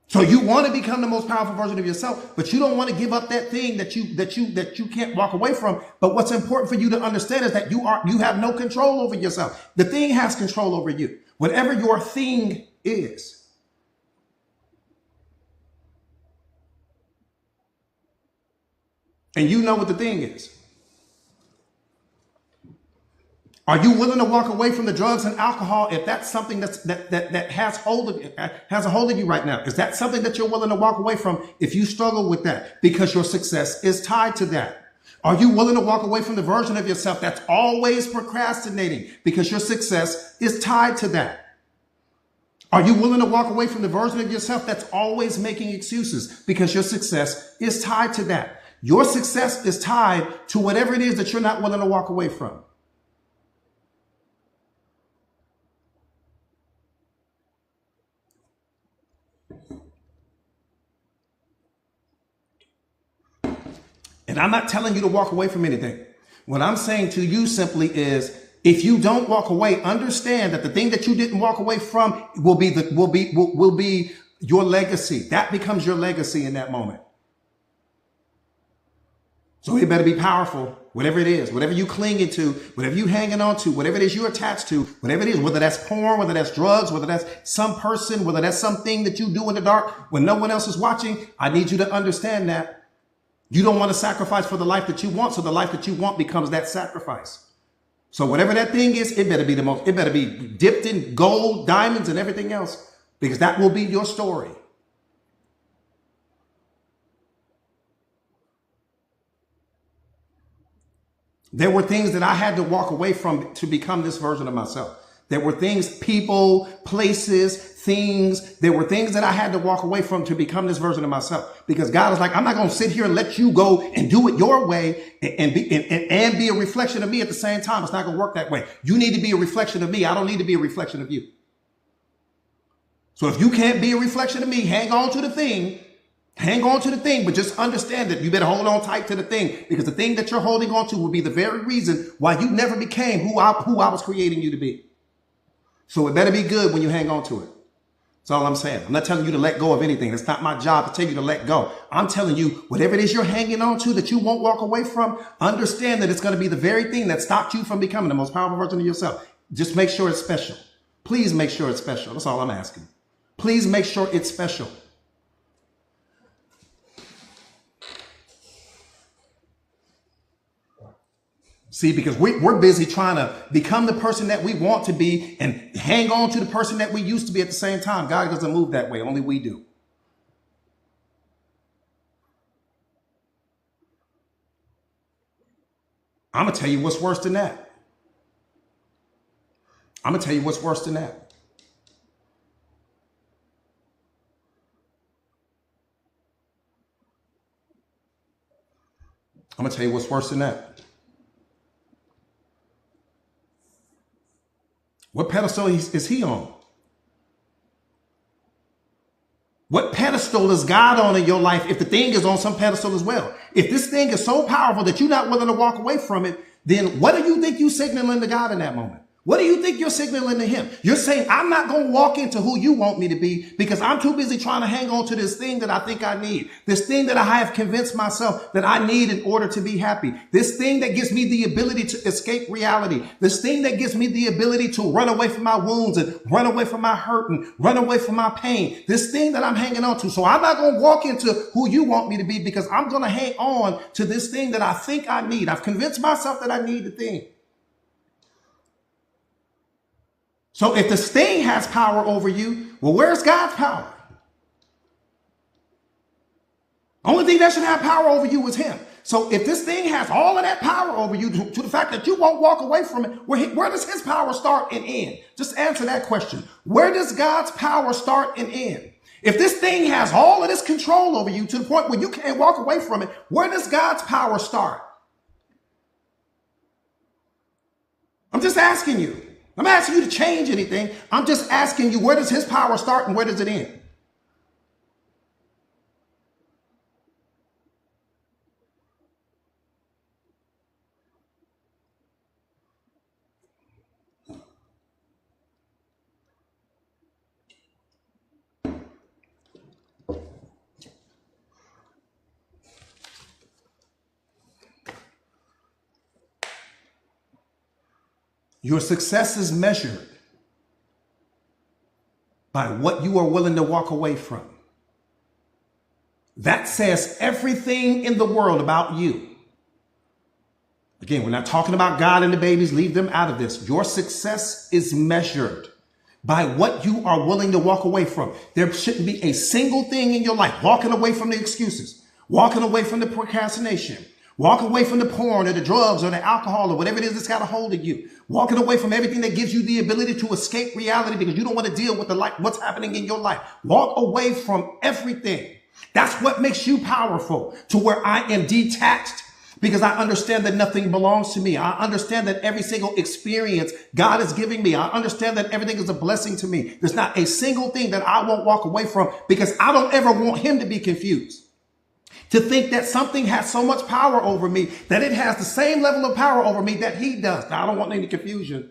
So you want to become the most powerful version of yourself, but you don't want to give up that thing that you can't walk away from. But what's important for you to understand is that you have no control over yourself. The thing has control over you. Whatever your thing is. And you know what the thing is. Are you willing to walk away from the drugs and alcohol if that's something that has a hold of you right now? Is that something that you're willing to walk away from if you struggle with that? Because your success is tied to that. Are you willing to walk away from the version of yourself that's always procrastinating? Because your success is tied to that. Are you willing to walk away from the version of yourself that's always making excuses? Because your success is tied to that. Your success is tied to whatever it is that you're not willing to walk away from. And I'm not telling you to walk away from anything. What I'm saying to you simply is, if you don't walk away, understand that the thing that you didn't walk away from will be your legacy. That becomes your legacy in that moment. So it better be powerful, whatever it is, whatever you clinging to, whatever you hanging on to, whatever it is you're attached to, whatever it is, whether that's porn, whether that's drugs, whether that's some person, whether that's something that you do in the dark when no one else is watching. I need you to understand that you don't want to sacrifice for the life that you want. So the life that you want becomes that sacrifice. So whatever that thing is, it better be dipped in gold, diamonds, and everything else, because that will be your story. There were things that I had to walk away from to become this version of myself. There were things, people, places, things. There were things that I had to walk away from to become this version of myself. Because God is like, I'm not going to sit here and let you go and do it your way and be a reflection of me at the same time. It's not going to work that way. You need to be a reflection of me. I don't need to be a reflection of you. So if you can't be a reflection of me, hang on to the thing. Hang on to the thing, but just understand that you better hold on tight to the thing, because the thing that you're holding on to will be the very reason why you never became who I was creating you to be. So it better be good when you hang on to it. That's all I'm saying. I'm not telling you to let go of anything. It's not my job to tell you to let go. I'm telling you, whatever it is you're hanging on to that you won't walk away from, understand that it's going to be the very thing that stopped you from becoming the most powerful version of yourself. Just make sure it's special. Please make sure it's special. That's all I'm asking. Please make sure it's special. See, because we're busy trying to become the person that we want to be and hang on to the person that we used to be at the same time. God doesn't move that way. Only we do. I'm going to tell you what's worse than that. I'm going to tell you what's worse than that. I'm going to tell you what's worse than that. What pedestal is he on? What pedestal is God on in your life if the thing is on some pedestal as well? If this thing is so powerful that you're not willing to walk away from it, then what do you think you're signaling to God in that moment? What do you think you're signaling to him? You're saying, I'm not going to walk into who you want me to be because I'm too busy trying to hang on to this thing that I think I need. This thing that I have convinced myself that I need in order to be happy. This thing that gives me the ability to escape reality. This thing that gives me the ability to run away from my wounds and run away from my hurt and run away from my pain. This thing that I'm hanging on to. So I'm not going to walk into who you want me to be because I'm going to hang on to this thing that I think I need. I've convinced myself that I need the thing. So if this thing has power over you, well, where's God's power? Only thing that should have power over you is him. So if this thing has all of that power over you to the fact that you won't walk away from it, where does his power start and end? Just answer that question. Where does God's power start and end? If this thing has all of this control over you to the point where you can't walk away from it, where does God's power start? I'm just asking you. I'm not asking you to change anything. I'm just asking you, where does his power start and where does it end? Your success is measured by what you are willing to walk away from. That says everything in the world about you. Again, we're not talking about God and the babies. Leave them out of this. Your success is measured by what you are willing to walk away from. There shouldn't be a single thing in your life, walking away from the excuses, walking away from the procrastination, walk away from the porn or the drugs or the alcohol or whatever it is that's got a hold of you. Walking away from everything that gives you the ability to escape reality because you don't want to deal with what's happening in your life. Walk away from everything. That's what makes you powerful, to where I am detached because I understand that nothing belongs to me. I understand that every single experience God is giving me, I understand that everything is a blessing to me. There's not a single thing that I won't walk away from because I don't ever want him to be confused. To think that something has so much power over me that it has the same level of power over me that he does. Now, I don't want any confusion.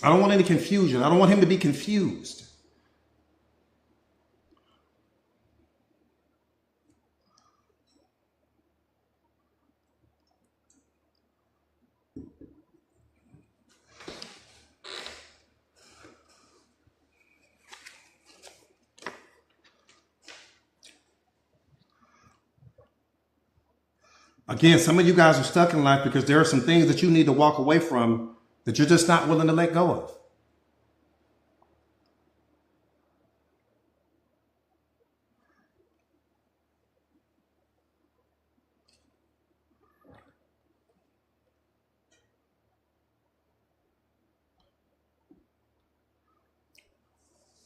I don't want any confusion. I don't want him to be confused. Again, some of you guys are stuck in life because there are some things that you need to walk away from that you're just not willing to let go of.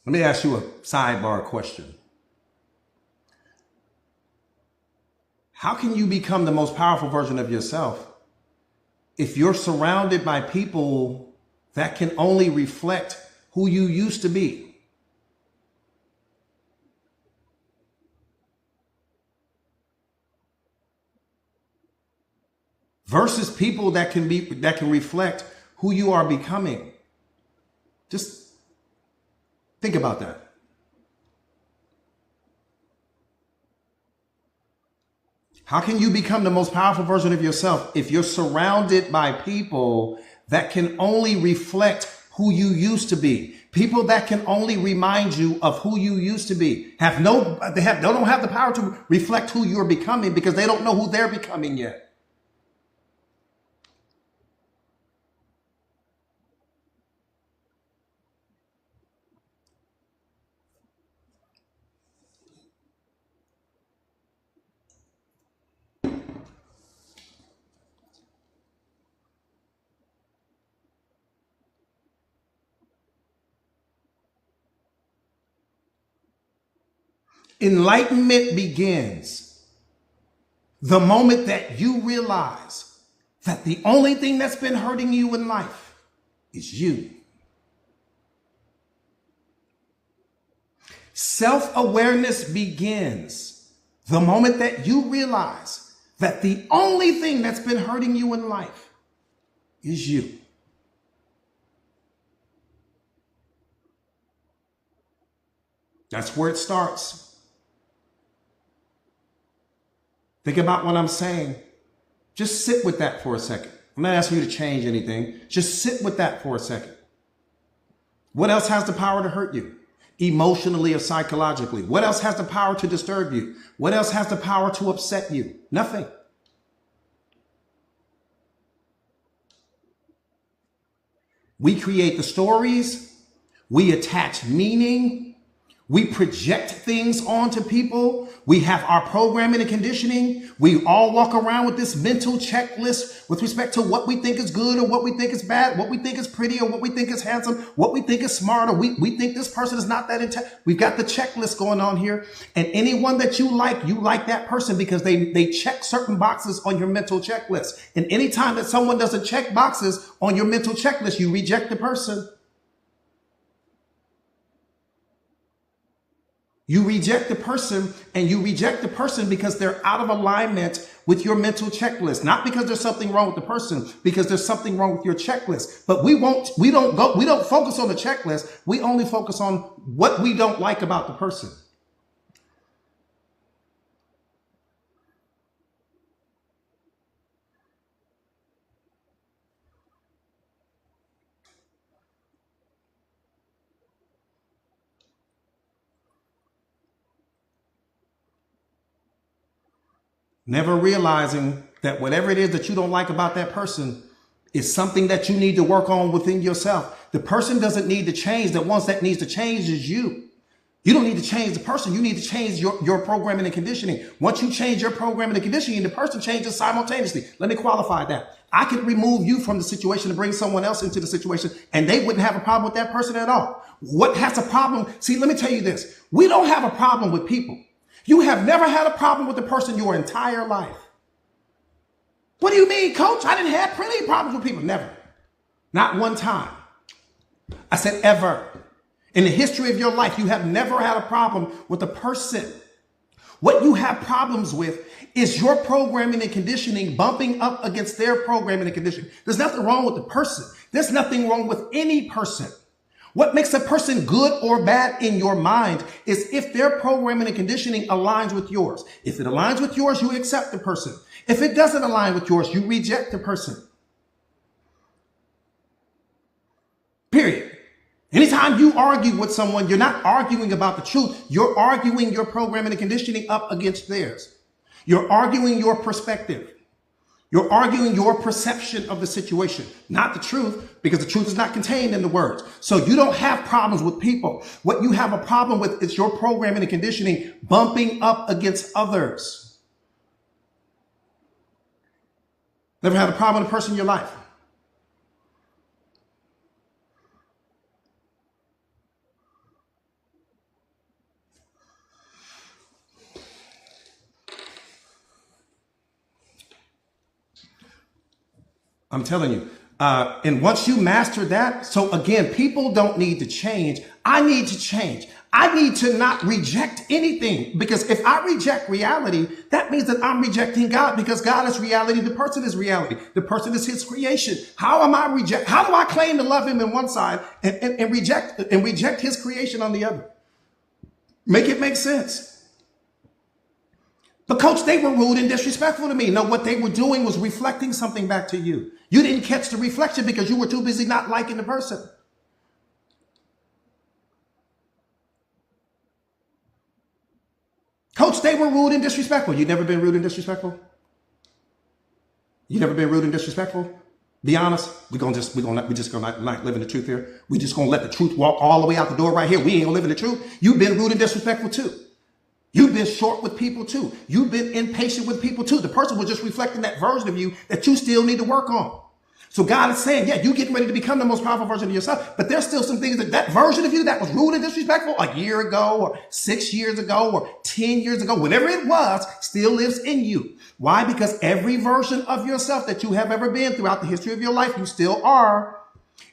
Let me ask you a sidebar question. How can you become the most powerful version of yourself if you're surrounded by people that can only reflect who you used to be? Versus people that can reflect who you are becoming. Just think about that. How can you become the most powerful version of yourself if you're surrounded by people that can only reflect who you used to be? People that can only remind you of who you used to be. They don't have the power to reflect who you're becoming because they don't know who they're becoming yet. Enlightenment begins the moment that you realize that the only thing that's been hurting you in life is you. Self-awareness begins the moment that you realize that the only thing that's been hurting you in life is you. That's where it starts. Think about what I'm saying. Just sit with that for a second. I'm not asking you to change anything. Just sit with that for a second. What else has the power to hurt you? Emotionally or psychologically? What else has the power to disturb you? What else has the power to upset you? Nothing. We create the stories. We attach meaning. We project things onto people. We have our programming and conditioning. We all walk around with this mental checklist with respect to what we think is good or what we think is bad, what we think is pretty or what we think is handsome, what we think is smart, or we think this person is not that intelligent. We've got the checklist going on here. And anyone that you like that person because they check certain boxes on your mental checklist. And anytime that someone doesn't check boxes on your mental checklist, you reject the person. You reject the person, and you reject the person because they're out of alignment with your mental checklist. Not because there's something wrong with the person, because there's something wrong with your checklist. But we don't focus on the checklist. We only focus on what we don't like about the person. Never realizing that whatever it is that you don't like about that person is something that you need to work on within yourself. The person doesn't need to change. The ones that needs to change is you. You don't need to change the person. You need to change your programming and conditioning. Once you change your programming and conditioning, the person changes simultaneously. Let me qualify that. I could remove you from the situation to bring someone else into the situation, and they wouldn't have a problem with that person at all. What has a problem? See, let me tell you this. We don't have a problem with people. You have never had a problem with the person your entire life. What do you mean, coach? I didn't have plenty of problems with people. Never. Not one time. I said ever. In the history of your life, you have never had a problem with a person. What you have problems with is your programming and conditioning bumping up against their programming and conditioning. There's nothing wrong with the person. There's nothing wrong with any person. What makes a person good or bad in your mind is if their programming and conditioning aligns with yours. If it aligns with yours, you accept the person. If it doesn't align with yours, you reject the person. Period. Anytime you argue with someone, you're not arguing about the truth. You're arguing your programming and conditioning up against theirs. You're arguing your perspective. You're arguing your perception of the situation, not the truth, because the truth is not contained in the words. So you don't have problems with people. What you have a problem with is your programming and conditioning bumping up against others. Never had a problem with a person in your life? I'm telling you. And once you master that, so again, people don't need to change. I need to change. I need to not reject anything, because if I reject reality, that means that I'm rejecting God, because God is reality. The person is reality. The person is his creation. How do I claim to love him on one side and reject his creation on the other? Make it make sense. But coach, they were rude and disrespectful to me. No, what they were doing was reflecting something back to you. You didn't catch the reflection because you were too busy not liking the person. Coach, they were rude and disrespectful. You never been rude and disrespectful? You never been rude and disrespectful? Be honest. We just gonna not live in the truth here. We just gonna let the truth walk all the way out the door right here. We ain't gonna live in the truth. You've been rude and disrespectful too. You've been short with people too. You've been impatient with people too. The person was just reflecting that version of you that you still need to work on. So God is saying, yeah, you're getting ready to become the most powerful version of yourself, but there's still some things that version of you that was rude and disrespectful a year ago or 6 years ago or 10 years ago, whatever it was, still lives in you. Why? Because every version of yourself that you have ever been throughout the history of your life, you still are.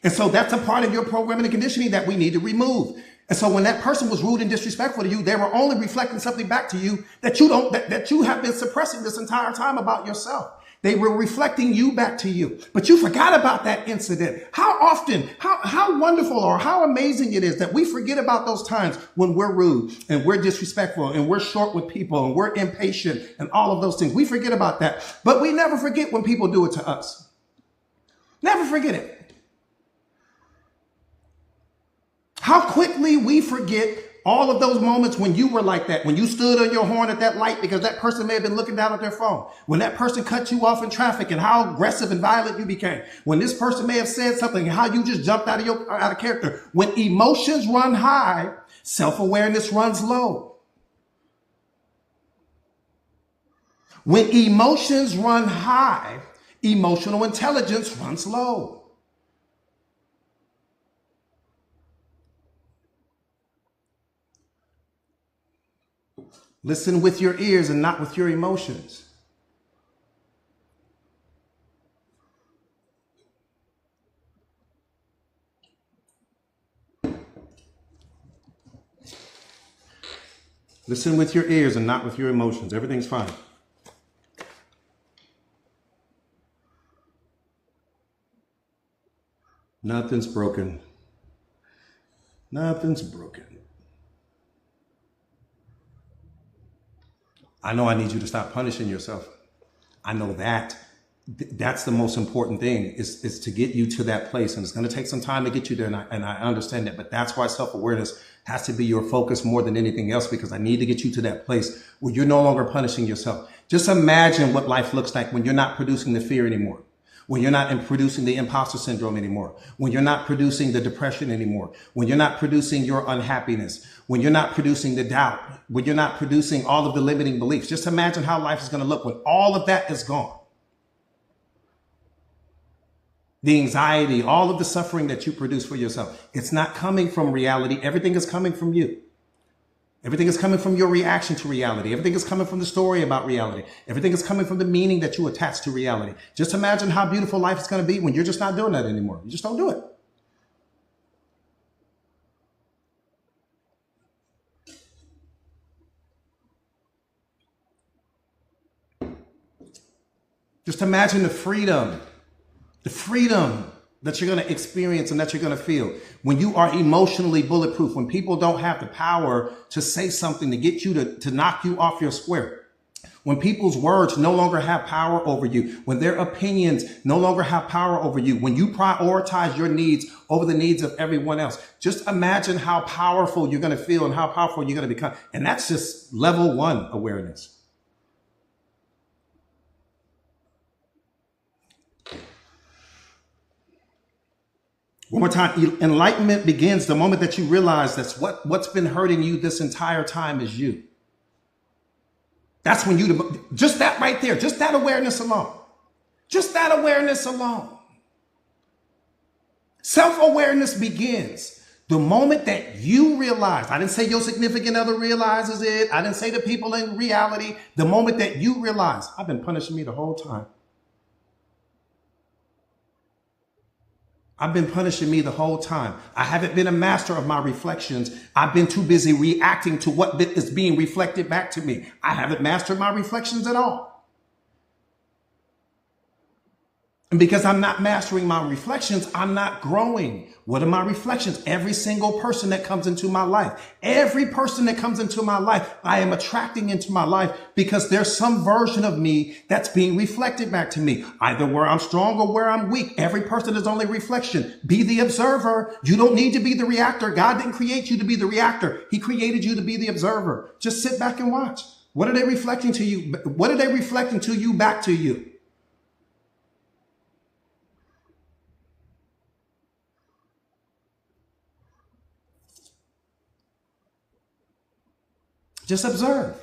And so that's a part of your programming and conditioning that we need to remove. And so when that person was rude and disrespectful to you, they were only reflecting something back to you that you have been suppressing this entire time about yourself. They were reflecting you back to you, but you forgot about that incident. How often, how wonderful or how amazing it is that we forget about those times when we're rude and we're disrespectful and we're short with people and we're impatient and all of those things. We forget about that, but we never forget when people do it to us. Never forget it. How quickly we forget all of those moments when you were like that, when you stood on your horn at that light because that person may have been looking down at their phone, when that person cut you off in traffic and how aggressive and violent you became, when this person may have said something and how you just jumped out of character. When emotions run high, self-awareness runs low. When emotions run high, emotional intelligence runs low. Listen with your ears and not with your emotions. Listen with your ears and not with your emotions. Everything's fine. Nothing's broken. Nothing's broken. I know I need you to stop punishing yourself. I know that. That's the most important thing is to get you to that place. And it's going to take some time to get you there. And I understand that. But that's why self-awareness has to be your focus more than anything else, because I need to get you to that place where you're no longer punishing yourself. Just imagine what life looks like when you're not producing the fear anymore, when you're not producing the imposter syndrome anymore, when you're not producing the depression anymore, when you're not producing your unhappiness, when you're not producing the doubt, when you're not producing all of the limiting beliefs. Just imagine how life is going to look when all of that is gone. The anxiety, all of the suffering that you produce for yourself, it's not coming from reality. Everything is coming from you. Everything is coming from your reaction to reality. Everything is coming from the story about reality. Everything is coming from the meaning that you attach to reality. Just imagine how beautiful life is going to be when you're just not doing that anymore. You just don't do it. Just imagine the freedom that you're going to experience and that you're going to feel when you are emotionally bulletproof, when people don't have the power to say something to get you to knock you off your square, when people's words no longer have power over you, when their opinions no longer have power over you, when you prioritize your needs over the needs of everyone else. Just imagine how powerful you're going to feel and how powerful you're going to become. And that's just level 1 awareness. One more time, enlightenment begins the moment that you realize that's what's been hurting you this entire time is you. That's when just that right there, just that awareness alone. Just that awareness alone. Self-awareness begins the moment that you realize. I didn't say your significant other realizes it. I didn't say the people in reality. The moment that you realize, I've been punishing me the whole time. I've been punishing me the whole time. I haven't been a master of my reflections. I've been too busy reacting to what is being reflected back to me. I haven't mastered my reflections at all. And because I'm not mastering my reflections, I'm not growing. What are my reflections? Every single person that comes into my life, every person that comes into my life, I am attracting into my life because there's some version of me that's being reflected back to me, either where I'm strong or where I'm weak. Every person is only reflection. Be the observer. You don't need to be the reactor. God didn't create you to be the reactor. He created you to be the observer. Just sit back and watch. What are they reflecting to you? What are they reflecting to you back to you? Just observe.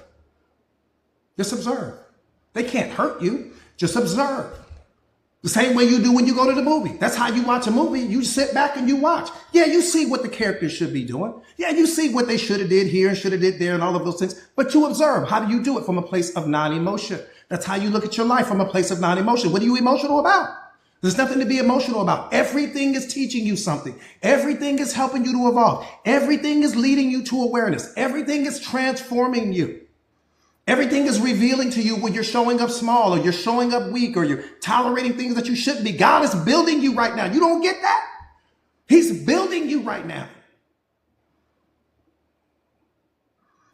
Just observe. They can't hurt you. Just observe. The same way you do when you go to the movie. That's how you watch a movie. You sit back and you watch. Yeah, you see what the characters should be doing. Yeah, you see what they should have did here and should have did there and all of those things. But you observe. How do you do it? From a place of non-emotion. That's how you look at your life, from a place of non-emotion. What are you emotional about? There's nothing to be emotional about. Everything is teaching you something. Everything is helping you to evolve. Everything is leading you to awareness. Everything is transforming you. Everything is revealing to you when you're showing up small or you're showing up weak or you're tolerating things that you shouldn't be. God is building you right now. You don't get that? He's building you right now.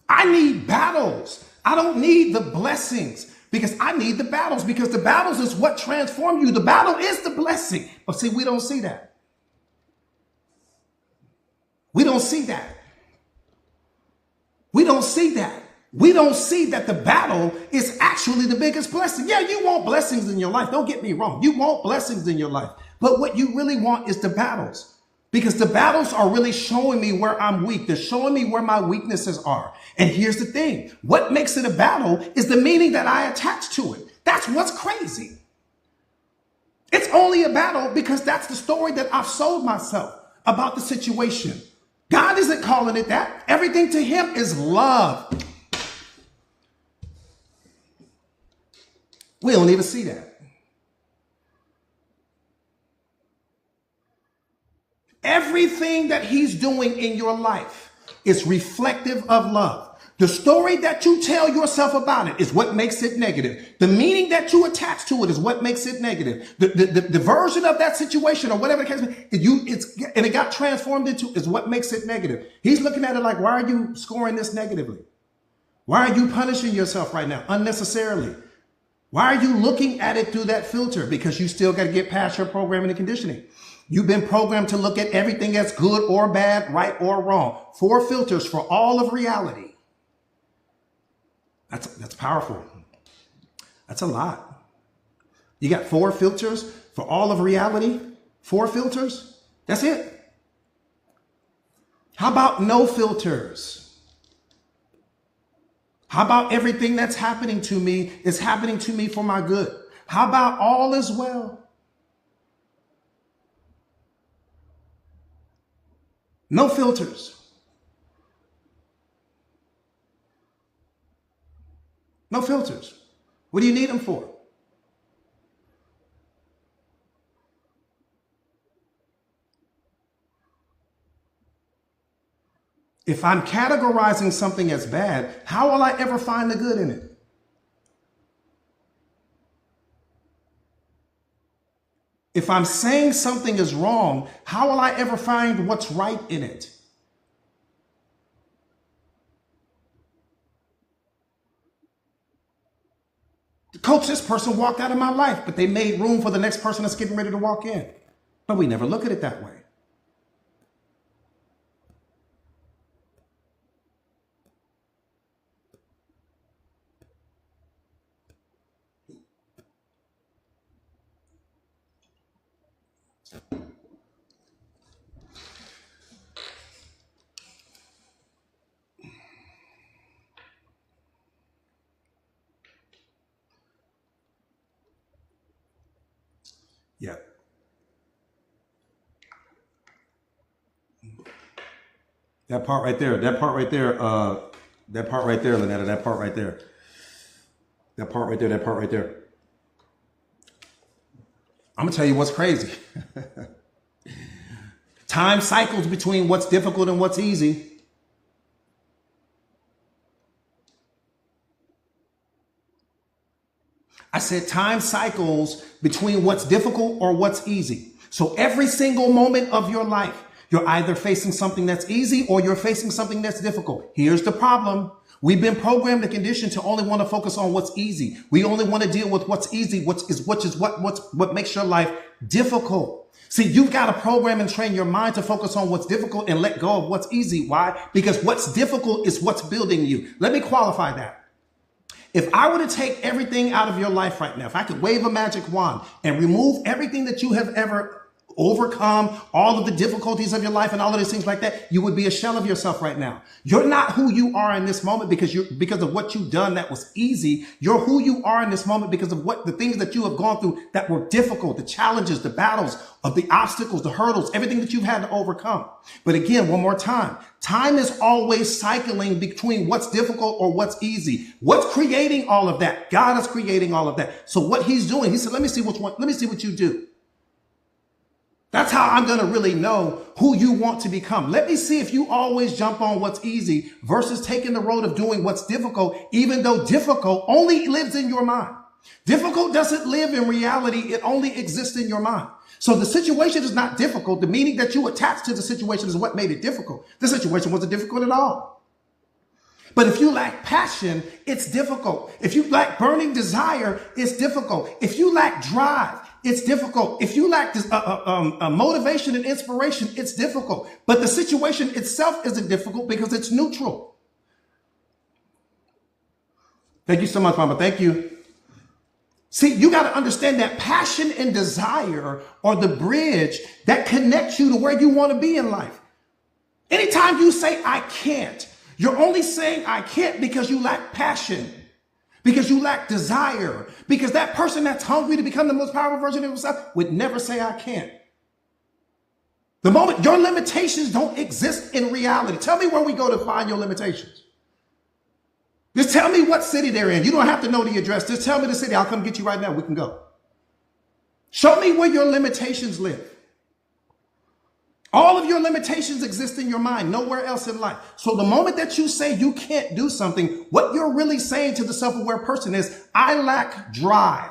I need battles. I don't need the blessings because I need the battles, because the battles is what transform you. The battle is the blessing. But see, we don't see that. We don't see that. We don't see that. We don't see that the battle is actually the biggest blessing. Yeah, you want blessings in your life. Don't get me wrong. You want blessings in your life. But what you really want is the battles. Because the battles are really showing me where I'm weak. They're showing me where my weaknesses are. And here's the thing. What makes it a battle is the meaning that I attach to it. That's what's crazy. It's only a battle because that's the story that I've sold myself about the situation. God isn't calling it that. Everything to him is love. We don't even see that. Everything that he's doing in your life is reflective of love. The story that you tell yourself about it is what makes it negative. The meaning that you attach to it is what makes it negative. The version of that situation or whatever the case and it got transformed into is what makes it negative. He's looking at it like, why are you scoring this negatively? Why are you punishing yourself right now unnecessarily? Why are you looking at it through that filter? Because you still got to get past your programming and conditioning. You've been programmed to look at everything as good or bad, right or wrong. 4 filters for all of reality. That's powerful. That's a lot. You got 4 filters for all of reality? 4 filters? That's it. How about no filters? How about everything that's happening to me is happening to me for my good? How about all is well? No filters. No filters. What do you need them for? If I'm categorizing something as bad, how will I ever find the good in it? If I'm saying something is wrong, how will I ever find what's right in it? Coach, this person walked out of my life, but they made room for the next person that's getting ready to walk in. But we never look at it that way. Yeah. That part right there, Lynetta, that part right there, that part right there. I'm gonna tell you what's crazy. Time cycles between what's difficult and what's easy. I said time cycles between what's difficult or what's easy. So every single moment of your life, you're either facing something that's easy or you're facing something that's difficult. Here's the problem. We've been programmed and conditioned to only want to focus on what's easy. We only want to deal with what's easy, what makes your life difficult. See, you've got to program and train your mind to focus on what's difficult and let go of what's easy. Why? Because what's difficult is what's building you. Let me qualify that. If I were to take everything out of your life right now, if I could wave a magic wand and remove everything that you have ever overcome, all of the difficulties of your life and all of these things like that, you would be a shell of yourself right now. You're not who you are in this moment because of what you've done that was easy. You're who you are in this moment because of what the things that you have gone through that were difficult, the challenges, the battles, of the obstacles, the hurdles, everything that you've had to overcome. But again, one more time, time is always cycling between what's difficult or what's easy. What's creating all of that? God is creating all of that. So what he's doing, he said, let me see what you do. That's how I'm going to really know who you want to become. Let me see if you always jump on what's easy versus taking the road of doing what's difficult, even though difficult only lives in your mind. Difficult doesn't live in reality. It only exists in your mind. So the situation is not difficult. The meaning that you attach to the situation is what made it difficult. The situation wasn't difficult at all. But if you lack passion, it's difficult. If you lack burning desire, it's difficult. If you lack drive, it's difficult. If you lack this, motivation and inspiration, it's difficult. But the situation itself isn't difficult because it's neutral. Thank you so much, Mama. Thank you. See, you got to understand that passion and desire are the bridge that connects you to where you want to be in life. Anytime you say, I can't, you're only saying I can't because you lack passion, because you lack desire, because that person that's hungry to become the most powerful version of himself would never say I can't. The moment your limitations don't exist in reality. Tell me where we go to find your limitations. Just tell me what city they're in. You don't have to know the address. Just tell me the city. I'll come get you right now. We can go. Show me where your limitations live. All of your limitations exist in your mind, nowhere else in life. So the moment that you say you can't do something, what you're really saying to the self-aware person is, I lack drive.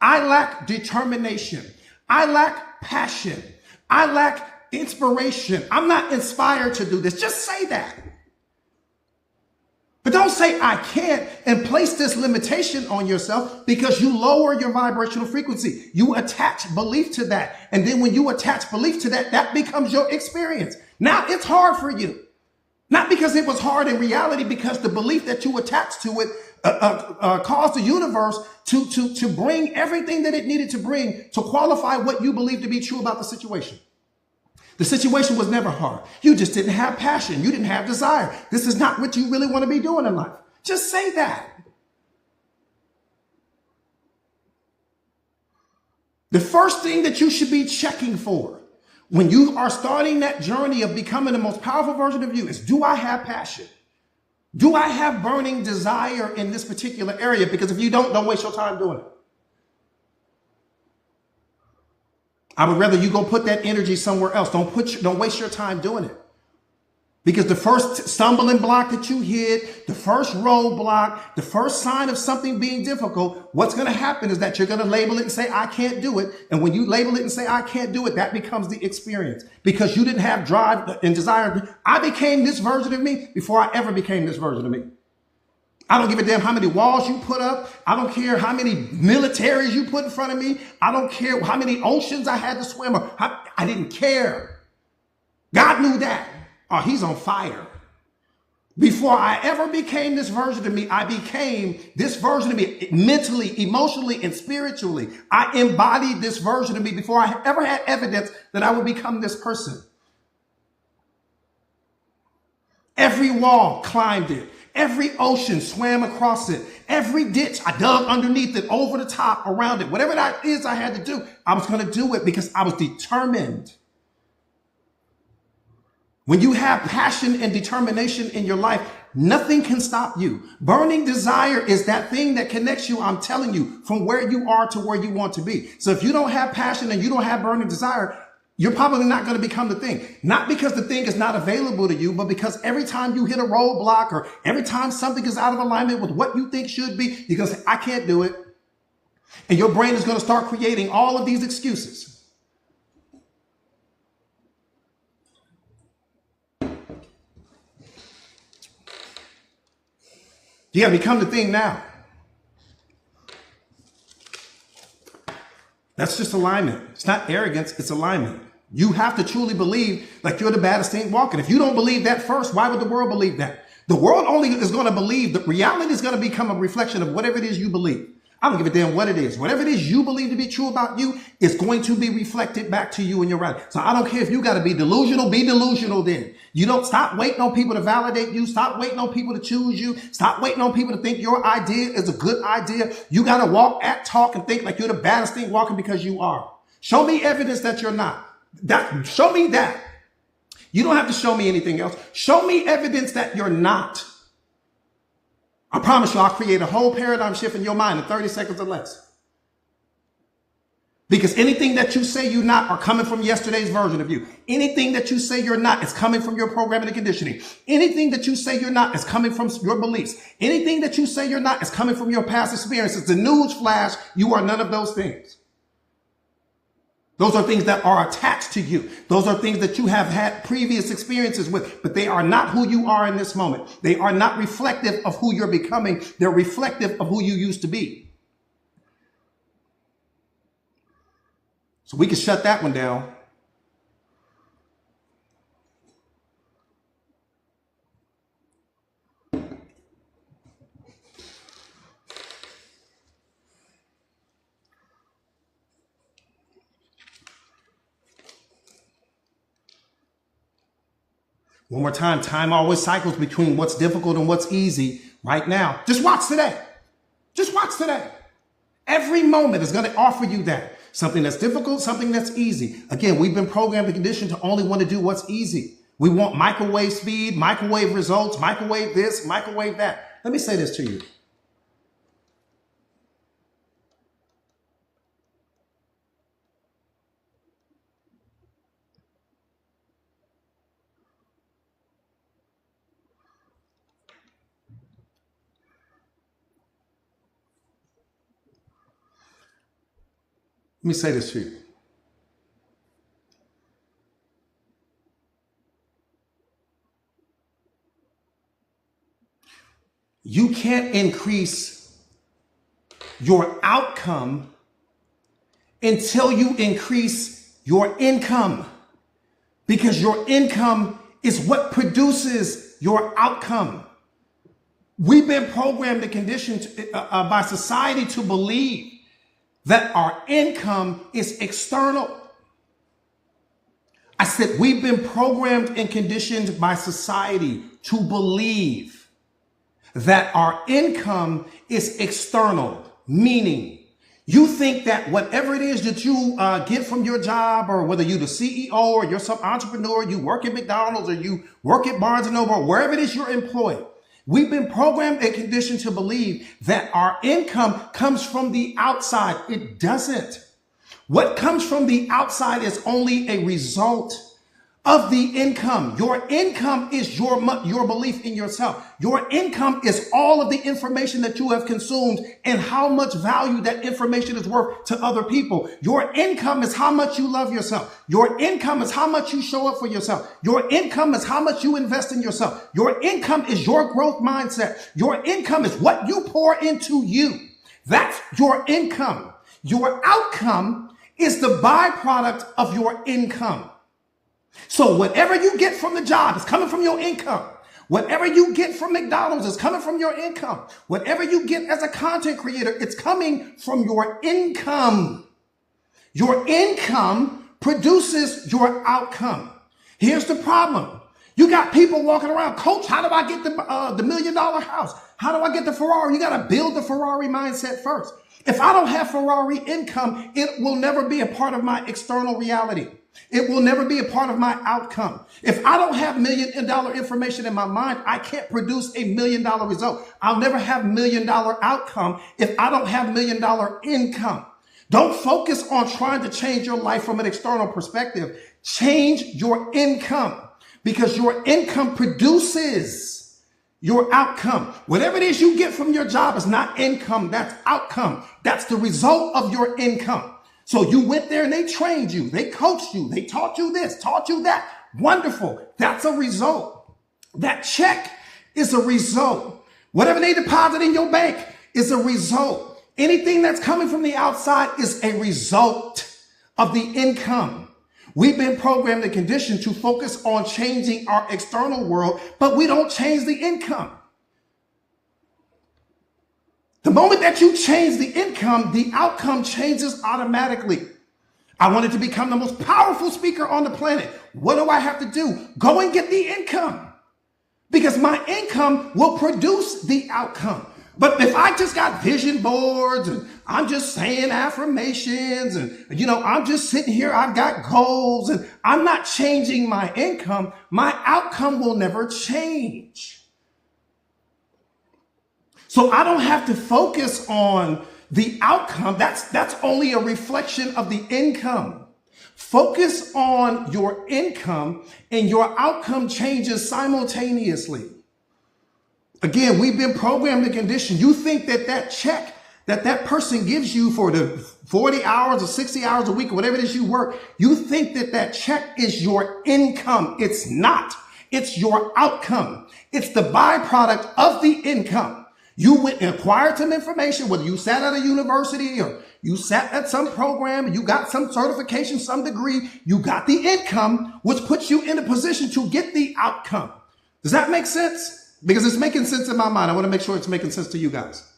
I lack determination. I lack passion. I lack inspiration. I'm not inspired to do this. Just say that. But don't say I can't and place this limitation on yourself because you lower your vibrational frequency. You attach belief to that. And then when you attach belief to that, that becomes your experience. Now it's hard for you. Not because it was hard in reality, because the belief that you attached to it caused the universe to bring everything that it needed to bring to qualify what you believe to be true about the situation. The situation was never hard. You just didn't have passion. You didn't have desire. This is not what you really want to be doing in life. Just say that. The first thing that you should be checking for when you are starting that journey of becoming the most powerful version of you is, do I have passion? Do I have burning desire in this particular area? Because if you don't waste your time doing it. I would rather you go put that energy somewhere else. Don't waste your time doing it. Because the first stumbling block that you hit, the first roadblock, the first sign of something being difficult, what's going to happen is that you're going to label it and say, I can't do it. And when you label it and say, I can't do it, that becomes the experience. Because you didn't have drive and desire. I became this version of me before I ever became this version of me. I don't give a damn how many walls you put up. I don't care how many militaries you put in front of me. I don't care how many oceans I had to swim. I didn't care. God knew that. Oh, he's on fire. Before I ever became this version of me, I became this version of me mentally, emotionally, and spiritually. I embodied this version of me before I ever had evidence that I would become this person. Every wall, climbed it. Every ocean, swam across it. Every ditch, I dug underneath it, over the top, around it. Whatever that is I had to do, I was going to do it because I was determined. When you have passion and determination in your life, nothing can stop you. Burning desire is that thing that connects you, I'm telling you, from where you are to where you want to be. So if you don't have passion and you don't have burning desire, you're probably not going to become the thing. Not because the thing is not available to you, but because every time you hit a roadblock or every time something is out of alignment with what you think should be, you're going to say, I can't do it. And your brain is going to start creating all of these excuses. You got to become the thing now. That's just alignment. It's not arrogance, it's alignment. You have to truly believe like you're the baddest thing walking. If you don't believe that first, why would the world believe that? The world only is going to believe that reality is going to become a reflection of whatever it is you believe. I don't give a damn what it is. Whatever it is you believe to be true about you is going to be reflected back to you in your reality. So I don't care if you got to be delusional then. You don't stop waiting on people to validate you. Stop waiting on people to choose you. Stop waiting on people to think your idea is a good idea. You got to walk, act, talk, and think like you're the baddest thing walking because you are. Show me evidence that you're not. Show me that. You don't have to show me anything else. Show me evidence that you're not. I promise you, I'll create a whole paradigm shift in your mind in 30 seconds or less. Because anything that you say you're not are coming from yesterday's version of you. Anything that you say you're not is coming from your programming and conditioning. Anything that you say you're not is coming from your beliefs. Anything that you say you're not is coming from your past experiences. The news flash, you are none of those things. Those are things that are attached to you. Those are things that you have had previous experiences with, but they are not who you are in this moment. They are not reflective of who you're becoming. They're reflective of who you used to be. So we can shut that one down. One more time, time always cycles between what's difficult and what's easy right now. Just watch today. Just watch today. Every moment is going to offer you that. Something that's difficult, something that's easy. Again, we've been programmed and conditioned to only want to do what's easy. We want microwave speed, microwave results, microwave this, microwave that. Let me say this to you. Let me say this to you. You can't increase your outcome until you increase your income, because your income is what produces your outcome. We've been programmed and conditioned by society to believe that our income is external. I said we've been programmed and conditioned by society to believe that our income is external, meaning you think that whatever it is that you get from your job, or whether you're the CEO or you're some entrepreneur, you work at McDonald's or you work at Barnes & Noble, or wherever it is you're employed, we've been programmed and conditioned to believe that our income comes from the outside. It doesn't. What comes from the outside is only a result of the income. Your income is your belief in yourself. Your income is all of the information that you have consumed and how much value that information is worth to other people. Your income is how much you love yourself. Your income is how much you show up for yourself. Your income is how much you invest in yourself. Your income is your growth mindset. Your income is what you pour into you. That's your income. Your outcome is the byproduct of your income. So whatever you get from the job is coming from your income. Whatever you get from McDonald's is coming from your income. Whatever you get as a content creator, it's coming from your income. Your income produces your outcome. Here's the problem. You got people walking around, coach, how do I get the $1 million house? How do I get the Ferrari? You got to build the Ferrari mindset first. If I don't have Ferrari income, it will never be a part of my external reality. It will never be a part of my outcome. If I don't have $1 million information in my mind, I can't produce $1 million result. I'll never have $1 million outcome if I don't have $1 million income. Don't focus on trying to change your life from an external perspective. Change your income, because your income produces your outcome. Whatever it is you get from your job is not income, that's outcome. That's the result of your income. So you went there and they trained you, they coached you, they taught you this, taught you that. Wonderful. That's a result. That check is a result. Whatever they deposit in your bank is a result. Anything that's coming from the outside is a result of the income. We've been programmed and conditioned to focus on changing our external world, but we don't change the income. The moment that you change the income, the outcome changes automatically. I wanted to become the most powerful speaker on the planet. What do I have to do? Go and get the income, because my income will produce the outcome. But if I just got vision boards and I'm just saying affirmations and, I'm just sitting here, I've got goals and I'm not changing my income, my outcome will never change. So I don't have to focus on The outcome, that's only a reflection of the income. Focus on your income and your outcome changes simultaneously. Again, we've been programmed and conditioned. You think that that check that person gives you for the 40 hours or 60 hours a week or whatever it is you work, you think that that check is your income. It's not. It's your outcome. It's the byproduct of the income. You went and acquired some information, whether you sat at a university or you sat at some program and you got some certification, some degree, you got the income, which puts you in a position to get the outcome. Does that make sense? Because it's making sense in my mind. I want to make sure it's making sense to you guys.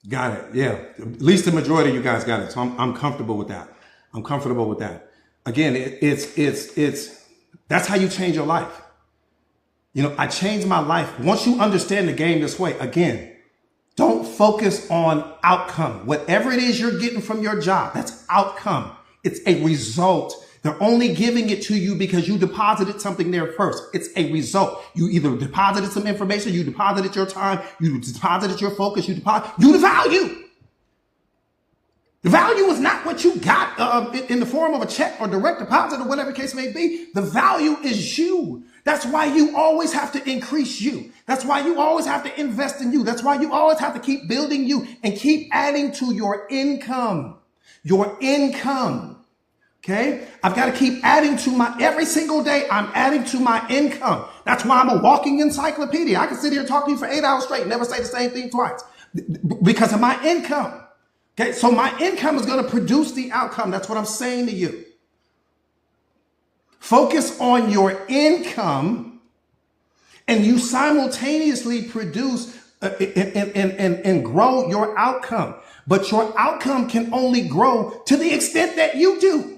Got it. Yeah. At least the majority of you guys got it. So I'm comfortable with that. I'm comfortable with that. Again, it's that's how you change your life. You know, I changed my life. Once you understand the game this way, again, don't focus on outcome. Whatever it is you're getting from your job, that's outcome. It's a result. They're only giving it to you because you deposited something there first. It's a result. You either deposited some information, you deposited your time, you deposited your focus, you the value. The value is not what you got in the form of a check or direct deposit or whatever the case may be. The value is you. That's why you always have to increase you. That's why you always have to invest in you. That's why you always have to keep building you and keep adding to your income. Your income. Okay. I've got to keep adding to every single day. I'm adding to my income. That's why I'm a walking encyclopedia. I can sit here and talk to you for 8 hours straight, never say the same thing twice because of my income. Okay. So my income is going to produce the outcome. That's what I'm saying to you. Focus on your income and you simultaneously produce and grow your outcome. But your outcome can only grow to the extent that you do.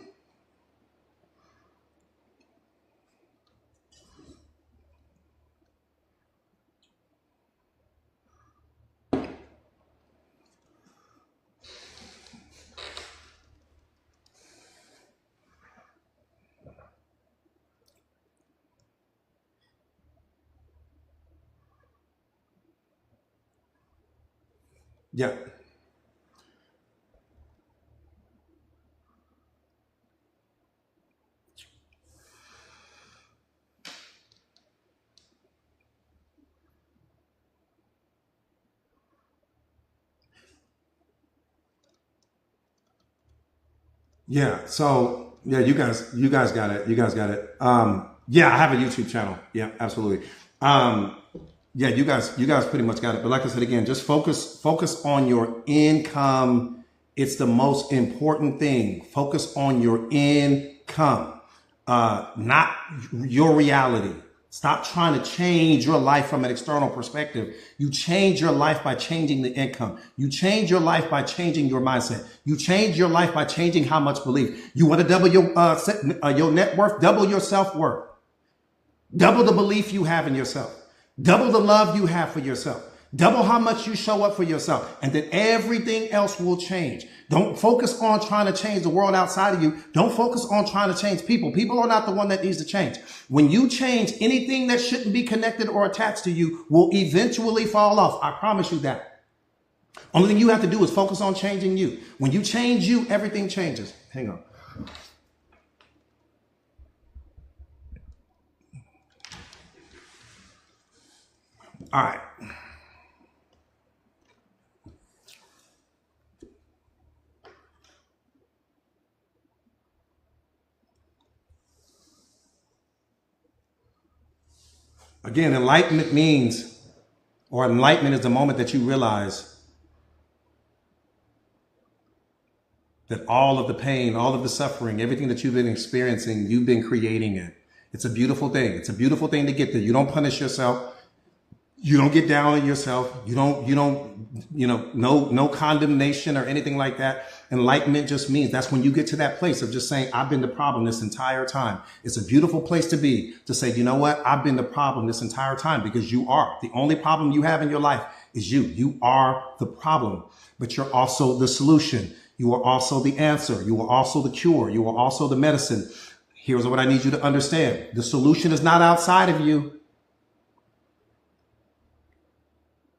Yeah. Yeah. So yeah, you guys got it. You guys got it. Yeah, I have a YouTube channel. Yeah, absolutely. Yeah, you guys pretty much got it. But like I said, again, just focus on your income. It's the most important thing. Focus on your income, not your reality. Stop trying to change your life from an external perspective. You change your life by changing the income. You change your life by changing your mindset. You change your life by changing how much belief. You want to double your net worth, double your self-worth. Double the belief you have in yourself. Double the love you have for yourself. Double how much you show up for yourself. And then everything else will change. Don't focus on trying to change the world outside of you. Don't focus on trying to change people. People are not the one that needs to change. When you change, anything that shouldn't be connected or attached to you will eventually fall off. I promise you that. Only thing you have to do is focus on changing you. When you change you, everything changes. Hang on. All right. Again, enlightenment is the moment that you realize that all of the pain, all of the suffering, everything that you've been experiencing, you've been creating it. It's a beautiful thing. It's a beautiful thing to get there. You don't punish yourself. You don't get down on yourself. No condemnation or anything like that. Enlightenment just means that's when you get to that place of just saying, I've been the problem this entire time. It's a beautiful place to be, to say, you know what? I've been the problem this entire time, because you are. The only problem you have in your life is you. You are the problem, but you're also the solution. You are also the answer. You are also the cure. You are also the medicine. Here's what I need you to understand. The solution is not outside of you.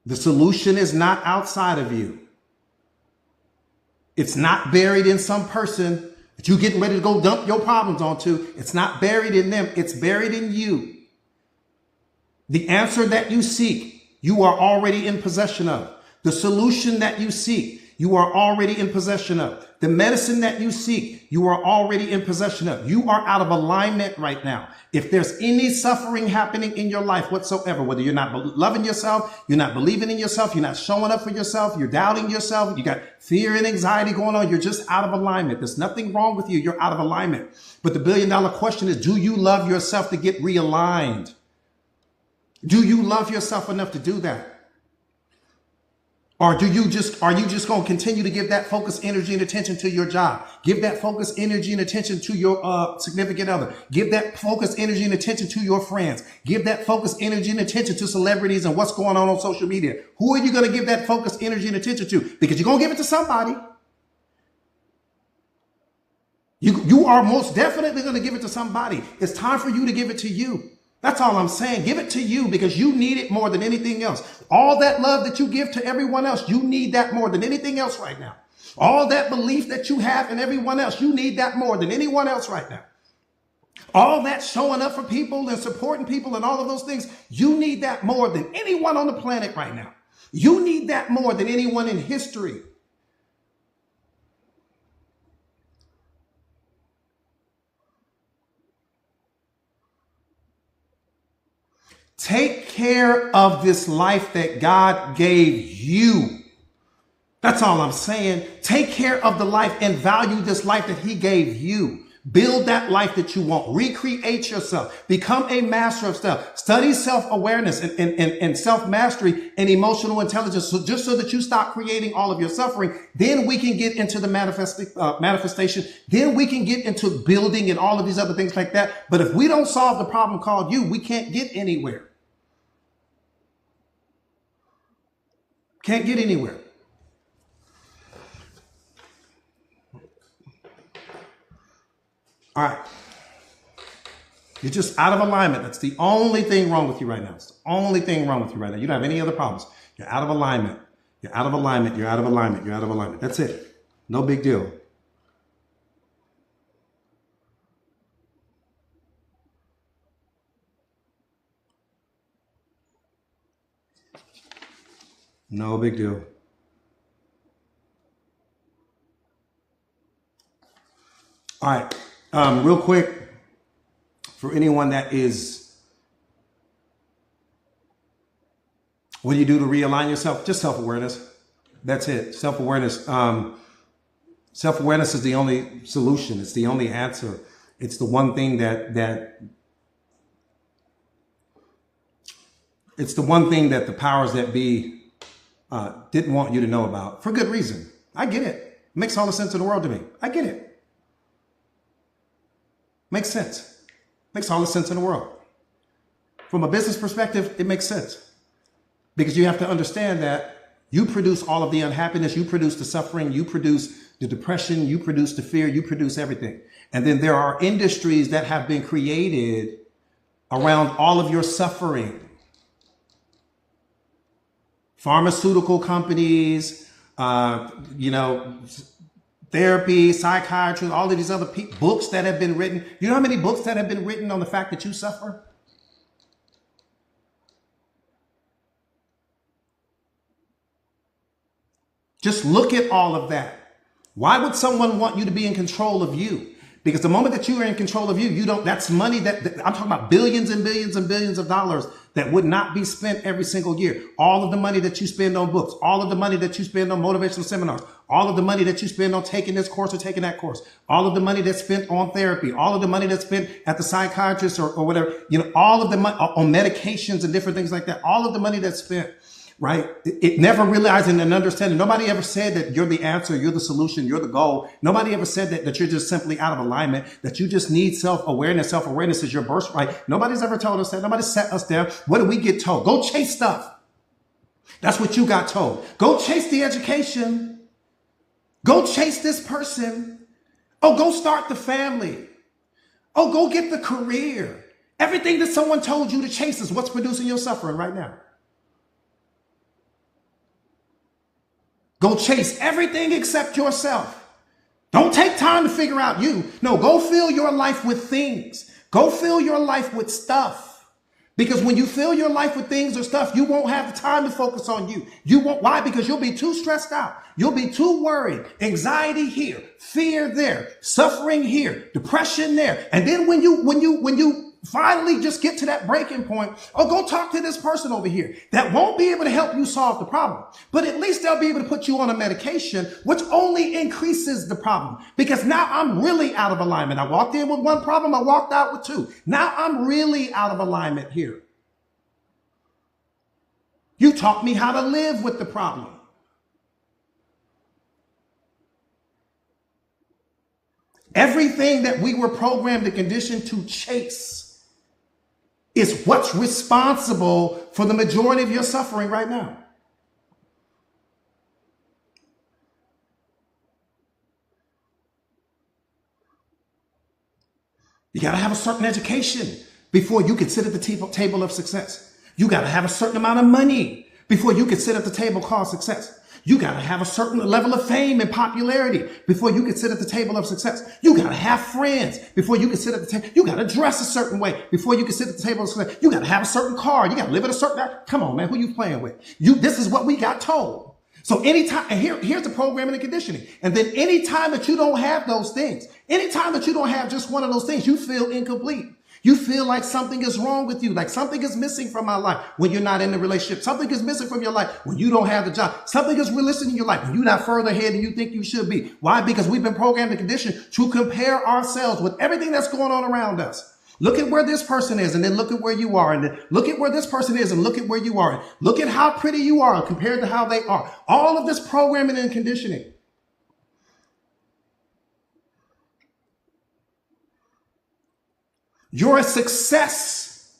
The solution is not outside of you. It's not buried in some person that you're getting ready to go dump your problems onto. It's not buried in them. It's buried in you. The answer that you seek, you are already in possession of. The solution that you seek, you are already in possession of. The medicine that you seek, you are already in possession of. You are out of alignment right now. If there's any suffering happening in your life whatsoever, whether you're not loving yourself, you're not believing in yourself, you're not showing up for yourself, you're doubting yourself, you got fear and anxiety going on, you're just out of alignment. There's nothing wrong with you. You're out of alignment. But the $1 billion question is, do you love yourself to get realigned? Do you love yourself enough to do that? Or are you just going to continue to give that focus, energy, and attention to your job? Give that focus, energy, and attention to your significant other. Give that focus, energy, and attention to your friends. Give that focus, energy, and attention to celebrities and what's going on social media. Who are you going to give that focus, energy, and attention to? Because you're going to give it to somebody. You are most definitely going to give it to somebody. It's time for you to give it to you. That's all I'm saying. Give it to you, because you need it more than anything else. All that love that you give to everyone else, you need that more than anything else right now. All that belief that you have in everyone else, you need that more than anyone else right now. All that showing up for people and supporting people and all of those things, you need that more than anyone on the planet right now. You need that more than anyone in history. Take care of this life that God gave you. That's all I'm saying. Take care of the life and value this life that he gave you. Build that life that you want. Recreate yourself. Become a master of self. Study self-awareness and self-mastery and emotional intelligence. So just so that you stop creating all of your suffering, then we can get into the manifestation. Then we can get into building and all of these other things like that. But if we don't solve the problem called you, we can't get anywhere. Can't get anywhere. All right. You're just out of alignment. That's the only thing wrong with you right now. It's the only thing wrong with you right now. You don't have any other problems. You're out of alignment. You're out of alignment. You're out of alignment. You're out of alignment. That's it. No big deal. No big deal. All right. Real quick, for anyone that is, what do you do to realign yourself? Just self-awareness. That's it. Self-awareness. Self-awareness is the only solution. It's the only answer. It's the one thing it's the one thing that the powers that be didn't want you to know about, for good reason. I get it. It makes all the sense in the world to me. I get it. Makes sense. Makes all the sense in the world. From a business perspective, it makes sense. Because you have to understand that you produce all of the unhappiness, you produce the suffering, you produce the depression, you produce the fear, you produce everything. And then there are industries that have been created around all of your suffering. Pharmaceutical companies, therapy, psychiatry, all of these other books that have been written. You know how many books that have been written on the fact that you suffer? Just look at all of that. Why would someone want you to be in control of you? Because the moment that you are in control of you, you don't, that's money that I'm talking about billions and billions and billions of dollars that would not be spent every single year. All of the money that you spend on books, all of the money that you spend on motivational seminars, all of the money that you spend on taking this course or taking that course, all of the money that's spent on therapy, all of the money that's spent at the psychiatrist or whatever, all of the money on medications and different things like that, all of the money that's spent, right? It never realizing and understanding. Nobody ever said that you're the answer, you're the solution, you're the goal. Nobody ever said that you're just simply out of alignment, that you just need self-awareness. Self-awareness is your birthright. Nobody's ever told us that. Nobody set us there. What do we get told? Go chase stuff. That's what you got told. Go chase the education. Go chase this person. Oh, go start the family. Oh, go get the career. Everything that someone told you to chase is what's producing your suffering right now. Go chase everything except yourself. Don't take time to figure out you. No, go fill your life with things. Go fill your life with stuff. Because when you fill your life with things or stuff, you won't have the time to focus on you. You won't. Why? Because you'll be too stressed out. You'll be too worried. Anxiety here, fear there, suffering here, depression there. And then when you finally just get to that breaking point, oh, go talk to this person over here that won't be able to help you solve the problem. But at least they'll be able to put you on a medication, which only increases the problem. Because now I'm really out of alignment. I walked in with one problem. I walked out with two. Now I'm really out of alignment here. You taught me how to live with the problem. Everything that we were programmed and conditioned to chase is what's responsible for the majority of your suffering right now. You got to have a certain education before you can sit at the table of success. You got to have a certain amount of money before you can sit at the table called success. You got to have a certain level of fame and popularity before you can sit at the table of success. You got to have friends before you can sit at the table. You got to dress a certain way before you can sit at the table of success. You got to have a certain car. You got to live at a certain, come on, man, who you playing with? This is what we got told. So anytime, and here's the programming and conditioning. And then anytime that you don't have those things, anytime that you don't have just one of those things, you feel incomplete. You feel like something is wrong with you, like something is missing from my life when you're not in the relationship. Something is missing from your life when you don't have the job. Something is missing in your life when you're not further ahead than you think you should be. Why? Because we've been programmed and conditioned to compare ourselves with everything that's going on around us. Look at where this person is, and then look at where you are, and then look at where this person is, and look at where you are. And look at how pretty you are compared to how they are. All of this programming and conditioning. You're a success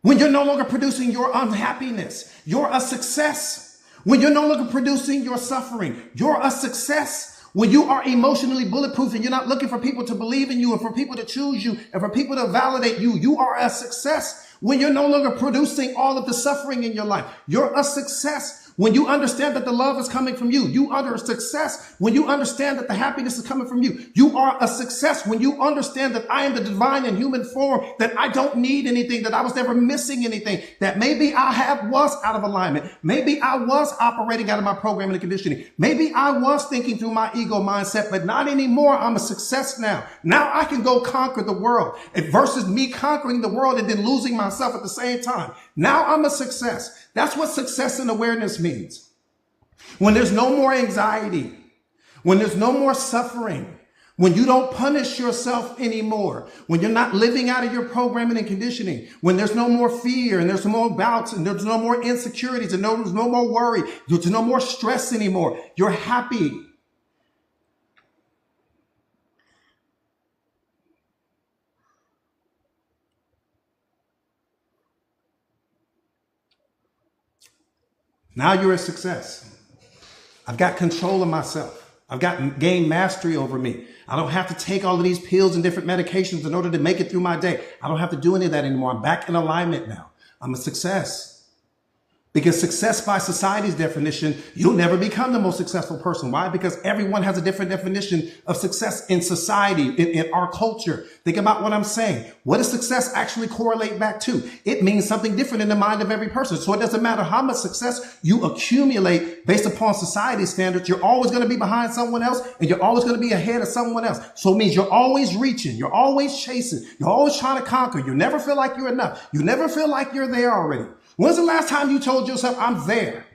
when you're no longer producing your unhappiness. You're a success when you're no longer producing your suffering. You're a success when you are emotionally bulletproof and you're not looking for people to believe in you and for people to choose you and for people to validate you. You are a success when you're no longer producing all of the suffering in your life. You're a success when you understand that the love is coming from you. You are a success when you understand that the happiness is coming from you. You are a success when you understand that I am the divine and human form, that I don't need anything, that I was never missing anything, that maybe was out of alignment. Maybe I was operating out of my programming and conditioning. Maybe I was thinking through my ego mindset, but not anymore. I'm a success now. Now I can go conquer the world versus me conquering the world and then losing myself at the same time. Now I'm a success. That's what success and awareness means. When there's no more anxiety, when there's no more suffering, when you don't punish yourself anymore, when you're not living out of your programming and conditioning, when there's no more fear and there's no more doubts and there's no more insecurities and there's no more worry, there's no more stress anymore. You're happy. Now you're a success. I've got control of myself. I've gained mastery over me. I don't have to take all of these pills and different medications in order to make it through my day. I don't have to do any of that anymore. I'm back in alignment now. I'm a success. Because success by society's definition, you'll never become the most successful person. Why? Because everyone has a different definition of success in society, in our culture. Think about what I'm saying. What does success actually correlate back to? It means something different in the mind of every person. So it doesn't matter how much success you accumulate based upon society's standards. You're always going to be behind someone else, and you're always going to be ahead of someone else. So it means you're always reaching. You're always chasing. You're always trying to conquer. You never feel like you're enough. You never feel like you're there already. When's the last time you told yourself, I'm there?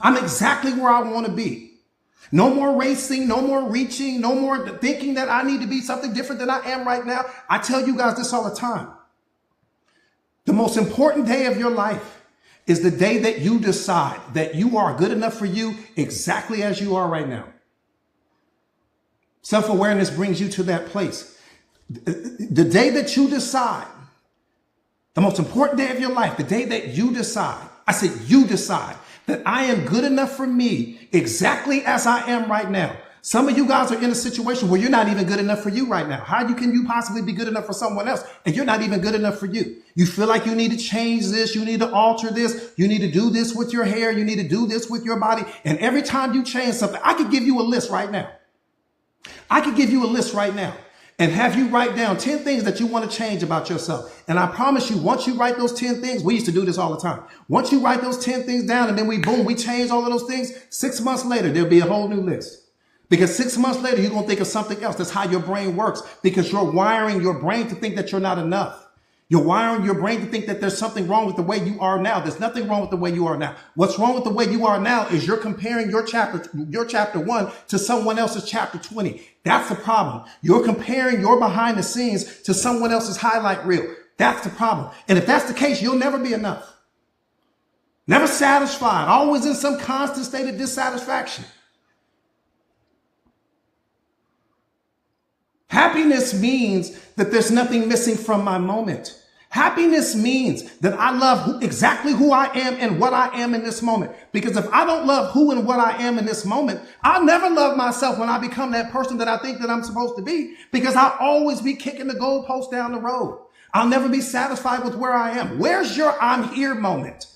I'm exactly where I want to be. No more racing, no more reaching, no more thinking that I need to be something different than I am right now. I tell you guys this all the time. The most important day of your life is the day that you decide that you are good enough for you exactly as you are right now. Self-awareness brings you to that place. The day that you decide, the most important day of your life, the day that you decide, I said you decide that I am good enough for me exactly as I am right now. Some of you guys are in a situation where you're not even good enough for you right now. How can you possibly be good enough for someone else and you're not even good enough for you? You feel like you need to change this. You need to alter this. You need to do this with your hair. You need to do this with your body. And every time you change something, I could give you a list right now. I could give you a list right now and have you write down 10 things that you want to change about yourself. And I promise you, once you write those 10 things, we used to do this all the time. Once you write those 10 things down and then we change all of those things, 6 months later, there'll be a whole new list. Because 6 months later, you're going to think of something else. That's how your brain works, because you're wiring your brain to think that you're not enough. You're wiring your brain to think that there's something wrong with the way you are now. There's nothing wrong with the way you are now. What's wrong with the way you are now is you're comparing your chapter 1 to someone else's chapter 20. That's the problem. You're comparing your behind the scenes to someone else's highlight reel. That's the problem. And if that's the case, you'll never be enough. Never satisfied. Always in some constant state of dissatisfaction. Happiness means that there's nothing missing from my moment. Happiness means that I love exactly who I am and what I am in this moment. Because if I don't love who and what I am in this moment, I'll never love myself when I become that person that I think that I'm supposed to be, because I'll always be kicking the goalpost down the road. I'll never be satisfied with where I am. Where's your I'm here moment?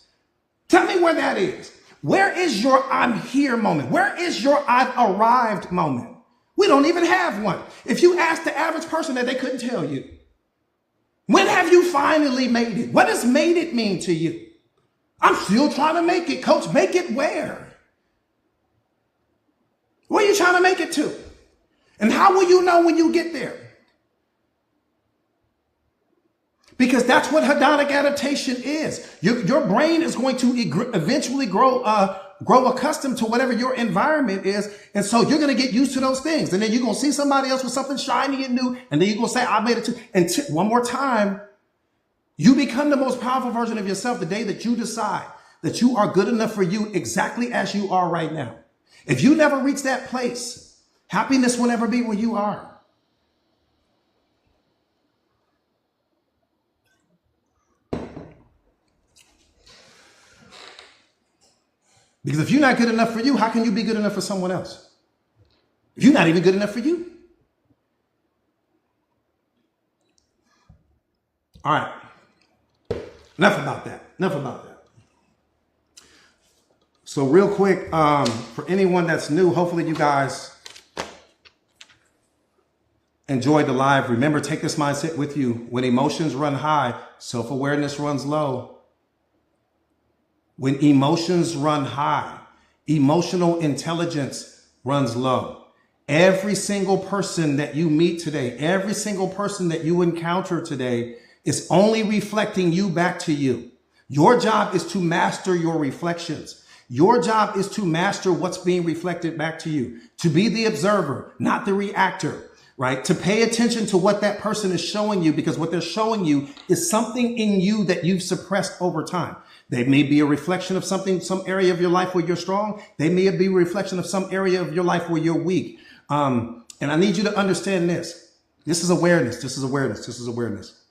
Tell me where that is. Where is your I'm here moment? Where is your I've arrived moment? We don't even have one. If you ask the average person that, they couldn't tell you. When have you finally made it? What does made it mean to you? I'm still trying to make it, coach. Make it where? Where are you trying to make it to? And how will you know when you get there? Because that's what hedonic adaptation is. Your brain is going to eventually grow accustomed to whatever your environment is. And so you're going to get used to those things. And then you're going to see somebody else with something shiny and new. And then you're going to say, I made it too. And one more time, you become the most powerful version of yourself the day that you decide that you are good enough for you exactly as you are right now. If you never reach that place, happiness will never be where you are. Because if you're not good enough for you, how can you be good enough for someone else? If you're not even good enough for you. All right. Enough about that. So real quick, for anyone that's new, hopefully you guys enjoyed the live. Remember, take this mindset with you. When emotions run high, self-awareness runs low. When emotions run high, emotional intelligence runs low. Every single person that you meet today, every single person that you encounter today is only reflecting you back to you. Your job is to master your reflections. Your job is to master what's being reflected back to you, to be the observer, not the reactor, right? To pay attention to what that person is showing you, because what they're showing you is something in you that you've suppressed over time. They may be a reflection of something, some area of your life where you're strong. They may be a reflection of some area of your life where you're weak. And I need you to understand this. This is awareness. This is awareness. This is awareness.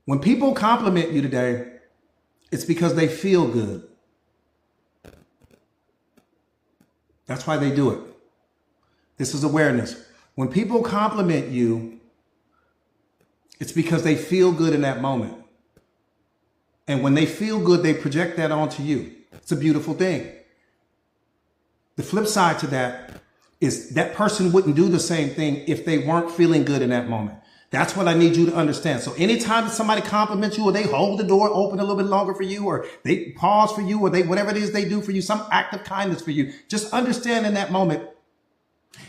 When people compliment you today, it's because they feel good. That's why they do it. This is awareness. When people compliment you, it's because they feel good in that moment. And when they feel good, they project that onto you. It's a beautiful thing. The flip side to that is that person wouldn't do the same thing if they weren't feeling good in that moment. That's what I need you to understand. So anytime that somebody compliments you, or they hold the door open a little bit longer for you, or they pause for you, or they, whatever it is they do for you, some act of kindness for you, just understand in that moment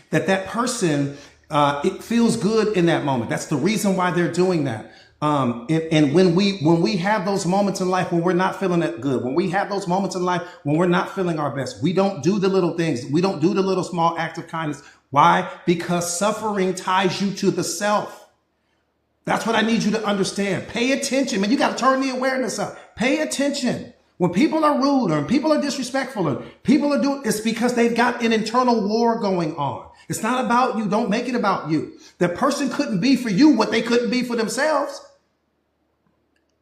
that that person, it feels good in that moment. That's the reason why they're doing that. And when we have those moments in life when we're not feeling that good, when we have those moments in life when we're not feeling our best, we don't do the little things. We don't do the little small acts of kindness. Why? Because suffering ties you to the self. That's what I need you to understand. Pay attention, man. You got to turn the awareness up. Pay attention. When people are rude or people are disrespectful or people are doing, it's because they've got an internal war going on. It's not about you. Don't make it about you. The person couldn't be for you what they couldn't be for themselves.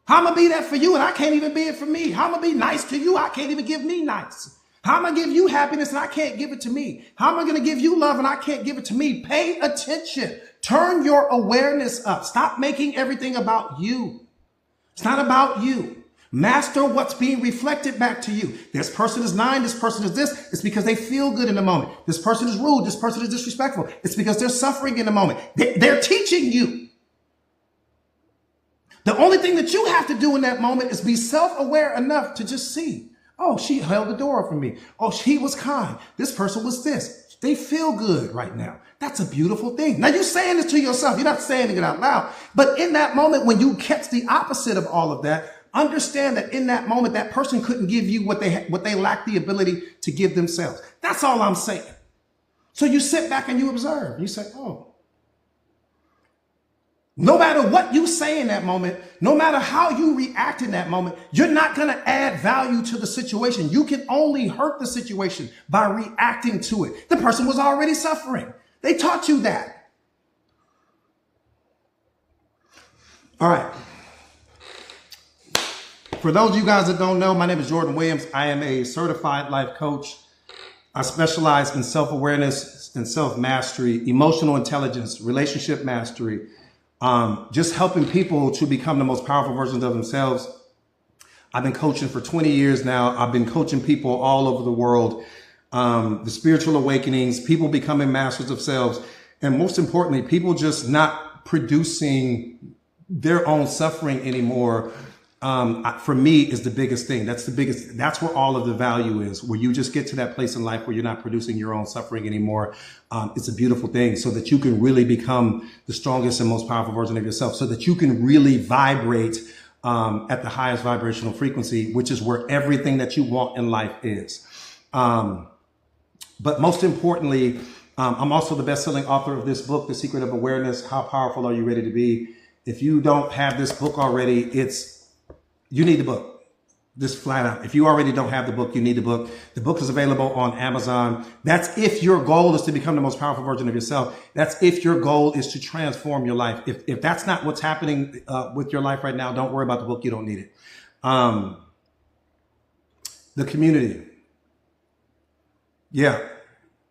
How am I be that for you and I can't even be it for me? How am I be nice to you? I can't even give me nice. How am I give you happiness and I can't give it to me? How am I going to give you love and I can't give it to me? Pay attention. Turn your awareness up. Stop making everything about you. It's not about you. Master what's being reflected back to you. This person is 9. This person is this. It's because they feel good in the moment. This person is rude. This person is disrespectful. It's because they're suffering in the moment. They're teaching you. The only thing that you have to do in that moment is be self-aware enough to just see, oh, she held the door for me. Oh, he was kind. This person was this. They feel good right now. That's a beautiful thing. Now you're saying this to yourself. You're not saying it out loud. But in that moment, when you catch the opposite of all of that, understand that in that moment, that person couldn't give you what they lack the ability to give themselves. That's all I'm saying. So you sit back and you observe. You say, oh. No matter what you say in that moment, no matter how you react in that moment, you're not going to add value to the situation. You can only hurt the situation by reacting to it. The person was already suffering. They taught you that. All right. For those of you guys that don't know, my name is Jordan Williams. I am a certified life coach. I specialize in self-awareness and self-mastery, emotional intelligence, relationship mastery, just helping people to become the most powerful versions of themselves. I've been coaching for 20 years now. I've been coaching people all over the world. The spiritual awakenings, people becoming masters of selves, and most importantly, people just not producing their own suffering anymore. For me is the biggest thing. That's where all of the value is, where you just get to that place in life where you're not producing your own suffering anymore. It's a beautiful thing so that you can really become the strongest and most powerful version of yourself, so that you can really vibrate at the highest vibrational frequency, which is where everything that you want in life is. But most importantly, I'm also the best-selling author of this book, The Secret of Awareness. How powerful are you ready to be? If you don't have this book already, you need the book. Just flat out. If you already don't have the book, you need the book. The book is available on Amazon. That's if your goal is to become the most powerful version of yourself. That's if your goal is to transform your life. If that's not what's happening with your life right now, don't worry about the book. You don't need it. The community. Yeah.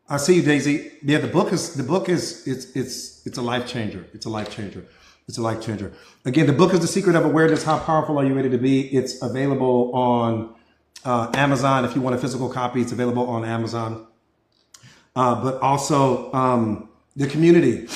I see you, Daisy. Yeah, the book is it's a life changer. It's a life changer. It's a life changer. Again, the book is The Secret of Awareness. How powerful are you ready to be? It's available on Amazon. If you want a physical copy, it's available on Amazon. But also the community.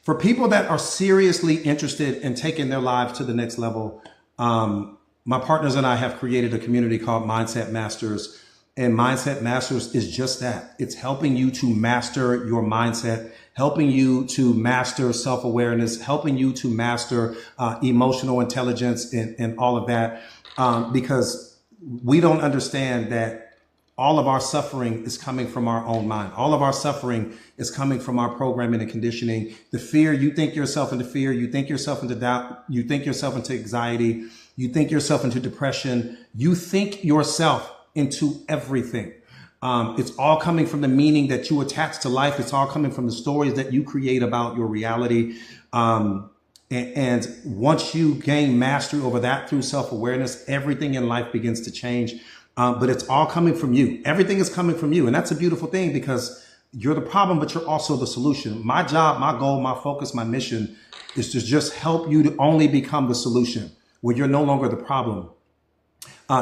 For people that are seriously interested in taking their lives to the next level, my partners and I have created a community called Mindset Masters. And Mindset Masters is just that. It's helping you to master your mindset, helping you to master self-awareness, helping you to master emotional intelligence and all of that. Because we don't understand that all of our suffering is coming from our own mind. All of our suffering is coming from our programming and conditioning. The fear, you think yourself into fear, you think yourself into doubt, you think yourself into anxiety, you think yourself into depression, you think yourself into everything. It's all coming from the meaning that you attach to life. It's all coming from the stories that you create about your reality. And once you gain mastery over that through self-awareness, everything in life begins to change. But it's all coming from you. Everything is coming from you. And that's a beautiful thing, because you're the problem, but you're also the solution. My job, my goal, my focus, my mission is to just help you to only become the solution, where you're no longer the problem.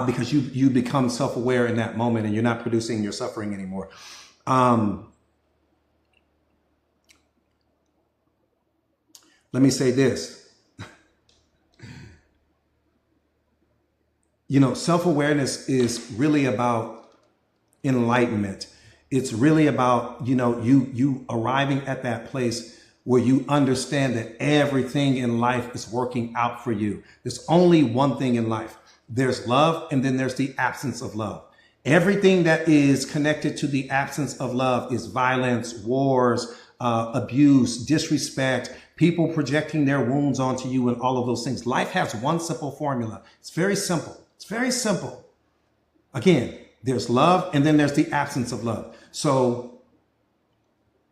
because you become self-aware in that moment and you're not producing your suffering anymore. Let me say this. You know, self-awareness is really about enlightenment. It's really about, you know, you arriving at that place where you understand that everything in life is working out for you. There's only one thing in life. There's love, and then there's the absence of love. Everything that is connected to the absence of love is violence, wars, abuse, disrespect, people projecting their wounds onto you, and all of those things. Life has one simple formula. It's very simple. It's very simple. Again, there's love, and then there's the absence of love. So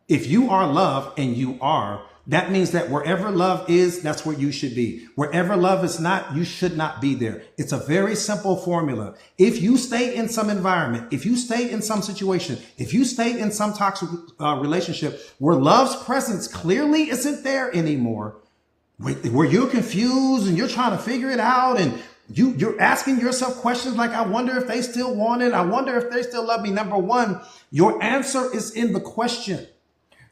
if you are love, and you are, that means that wherever love is, that's where you should be. Wherever love is not, you should not be there. It's a very simple formula. If you stay in some environment, if you stay in some situation, if you stay in some toxic relationship where love's presence clearly isn't there anymore, where you're confused and you're trying to figure it out, and you're asking yourself questions like, I wonder if they still want it. I wonder if they still love me. Number one, your answer is in the question.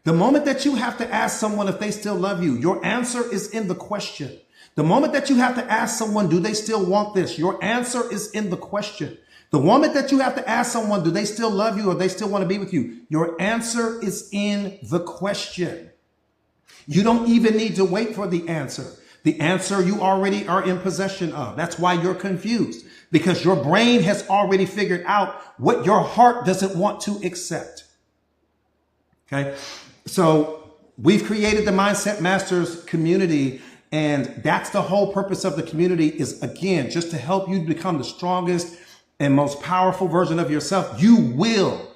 The moment that you have to ask someone if they still love you, your answer is in the question. The moment that you have to ask someone, do they still want this? Your answer is in the question. The moment that you have to ask someone, do they still love you or they still want to be with you? Your answer is in the question. You don't even need to wait for the answer. The answer you already are in possession of. That's why you're confused, because your brain has already figured out what your heart doesn't want to accept. Okay. So we've created the Mindset Masters community, and that's the whole purpose of the community, is, again, just to help you become the strongest and most powerful version of yourself. You will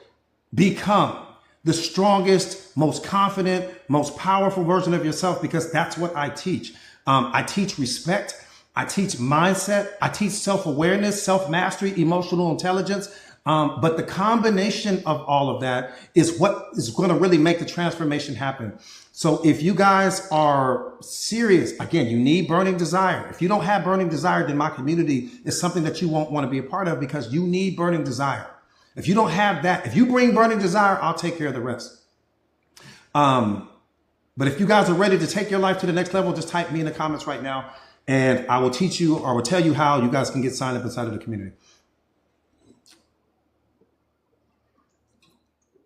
become the strongest, most confident, most powerful version of yourself, because that's what I teach. I teach respect. I teach mindset. I teach self-awareness, self-mastery, emotional intelligence. But the combination of all of that is what is going to really make the transformation happen. So if you guys are serious, again, you need burning desire. If you don't have burning desire, then my community is something that you won't want to be a part of, because you need burning desire. If you don't have that, if you bring burning desire, I'll take care of the rest. But if you guys are ready to take your life to the next level, just type me in the comments right now, and I will teach you, or will tell you how you guys can get signed up inside of the community.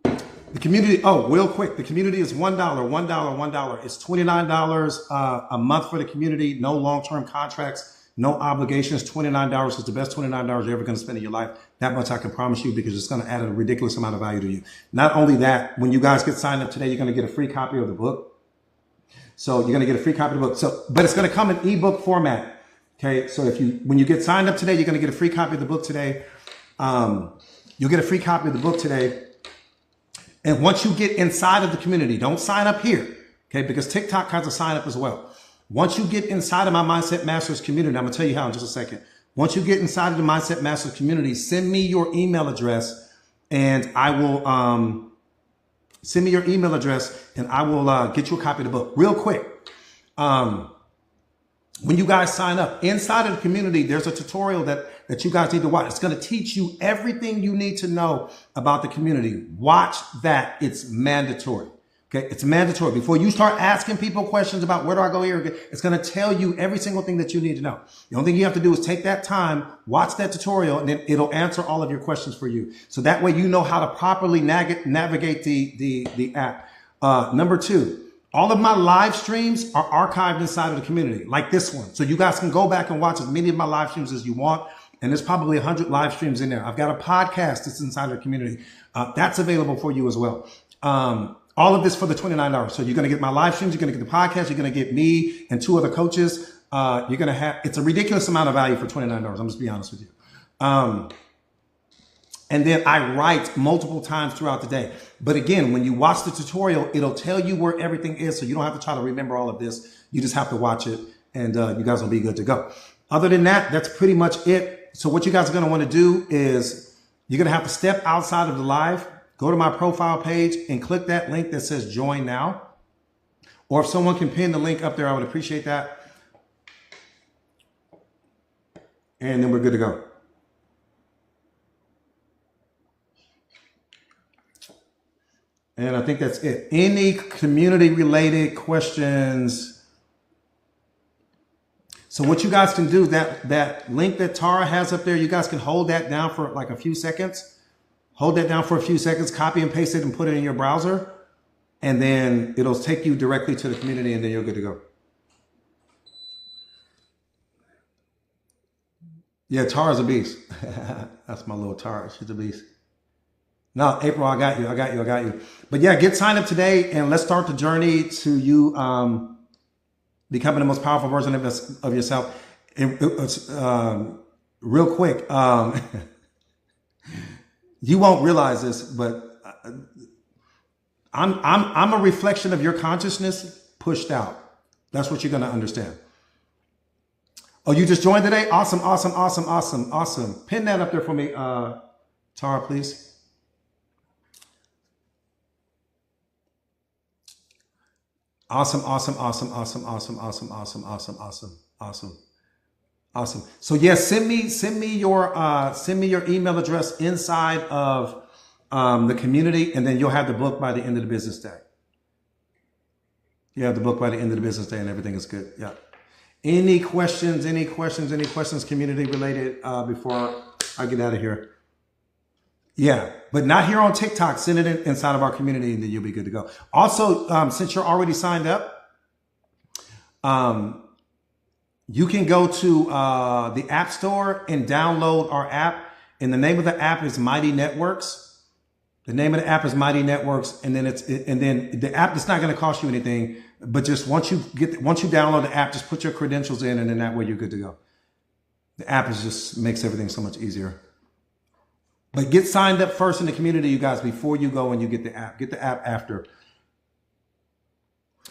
The community, oh, real quick, the community is $1, $1. It's $29 a month for the community. No long-term contracts, no obligations. $29 is the best $29 you're ever going to spend in your life. That much I can promise you, because it's going to add a ridiculous amount of value to you. Not only that, when you guys get signed up today, you're going to get a free copy of the book. So you're going to get a free copy of the book. So, but it's going to come in ebook format. Okay. So when you get signed up today, you're going to get a free copy of the book today. You'll get a free copy of the book today. And once you get inside of the community, don't sign up here. Okay. Because TikTok has a sign up as well. Once you get inside of my Mindset Masters community, I'm going to tell you how in just a second. Once you get inside of the Mindset Masters community, send me your email address, and I will, send me your email address, and I will get you a copy of the book real quick. When you guys sign up inside of the community, there's a tutorial that you guys need to watch. It's going to teach you everything you need to know about the community. Watch that. It's mandatory. Okay. It's mandatory. Before you start asking people questions about where do I go here, it's going to tell you every single thing that you need to know. The only thing you have to do is take that time, watch that tutorial, and then it'll answer all of your questions for you. So that way you know how to properly navigate the app. Number two, all of my live streams are archived inside of the community, like this one. So you guys can go back and watch as many of my live streams as you want. And there's probably 100 live streams in there. I've got a podcast that's inside of the community. That's available for you as well. All of this for the $29. So you're going to get my live streams. You're going to get the podcast. You're going to get me and 2 other coaches. You're going to have, it's a ridiculous amount of value for $29. I'm just be honest with you. And then I write multiple times throughout the day. But again, when you watch the tutorial, it'll tell you where everything is. So you don't have to try to remember all of this. You just have to watch it, and you guys will be good to go. Other than that, that's pretty much it. So what you guys are going to want to do is you're going to have to step outside of the live, go to my profile page and click that link that says join now. Or if someone can pin the link up there, I would appreciate that. And then we're good to go. And I think that's it. Any community related questions? So what you guys can do, that link that Tara has up there, you guys can hold that down for like a few seconds. Hold that down for a few seconds, copy and paste it and put it in your browser. And then it'll take you directly to the community and then you're good to go. Yeah, Tara's a beast. That's my little Tara. She's a beast. No, April, I got you. But yeah, get signed up today and let's start the journey to you becoming the most powerful version of yourself. And, real quick, you won't realize this, but I'm a reflection of your consciousness pushed out. That's what you're going to understand. Oh, you just joined today? Awesome. Pin that up there for me, Tara, please. Awesome. So yeah, send me your email address inside of the community, and then you'll have the book by the end of the business day. You have the book by the end of the business day, and everything is good. Yeah. Any questions, community related before I get out of here? Yeah, but not here on TikTok. Send it inside of our community and then you'll be good to go. Also, since you're already signed up, you can go to the App Store and download our app. And the name of the app is Mighty Networks. The name of the app is Mighty Networks. And then the app, it's not going to cost you anything. But just once you download the app, just put your credentials in and then that way you're good to go. The app just makes everything so much easier. But get signed up first in the community, you guys, before you go and you get the app. Get the app after.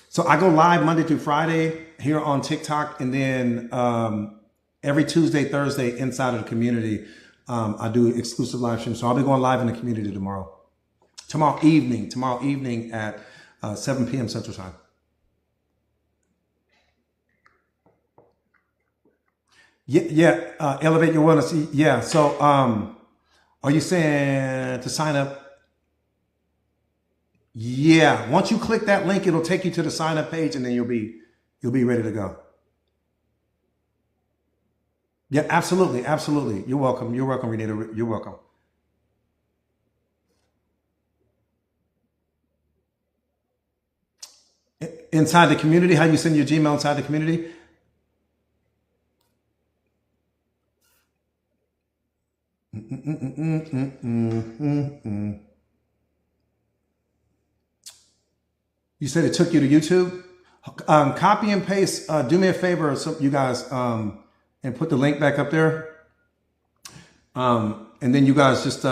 So I go live Monday through Friday here on TikTok. And then every Tuesday, Thursday inside of the community, I do exclusive live streams. So I'll be going live in the community tomorrow. Tomorrow evening at 7 p.m. Central Time. Yeah. Elevate your wellness. Yeah. So, are you saying to sign up? Yeah. Once you click that link, it'll take you to the sign up page and then you'll be ready to go. Yeah, absolutely. You're welcome, Renita. You're welcome. Inside the community, how you send your Gmail inside the community? You said it took you to YouTube? Copy and paste. Do me a favor, you guys, and put the link back up there. And then you guys just,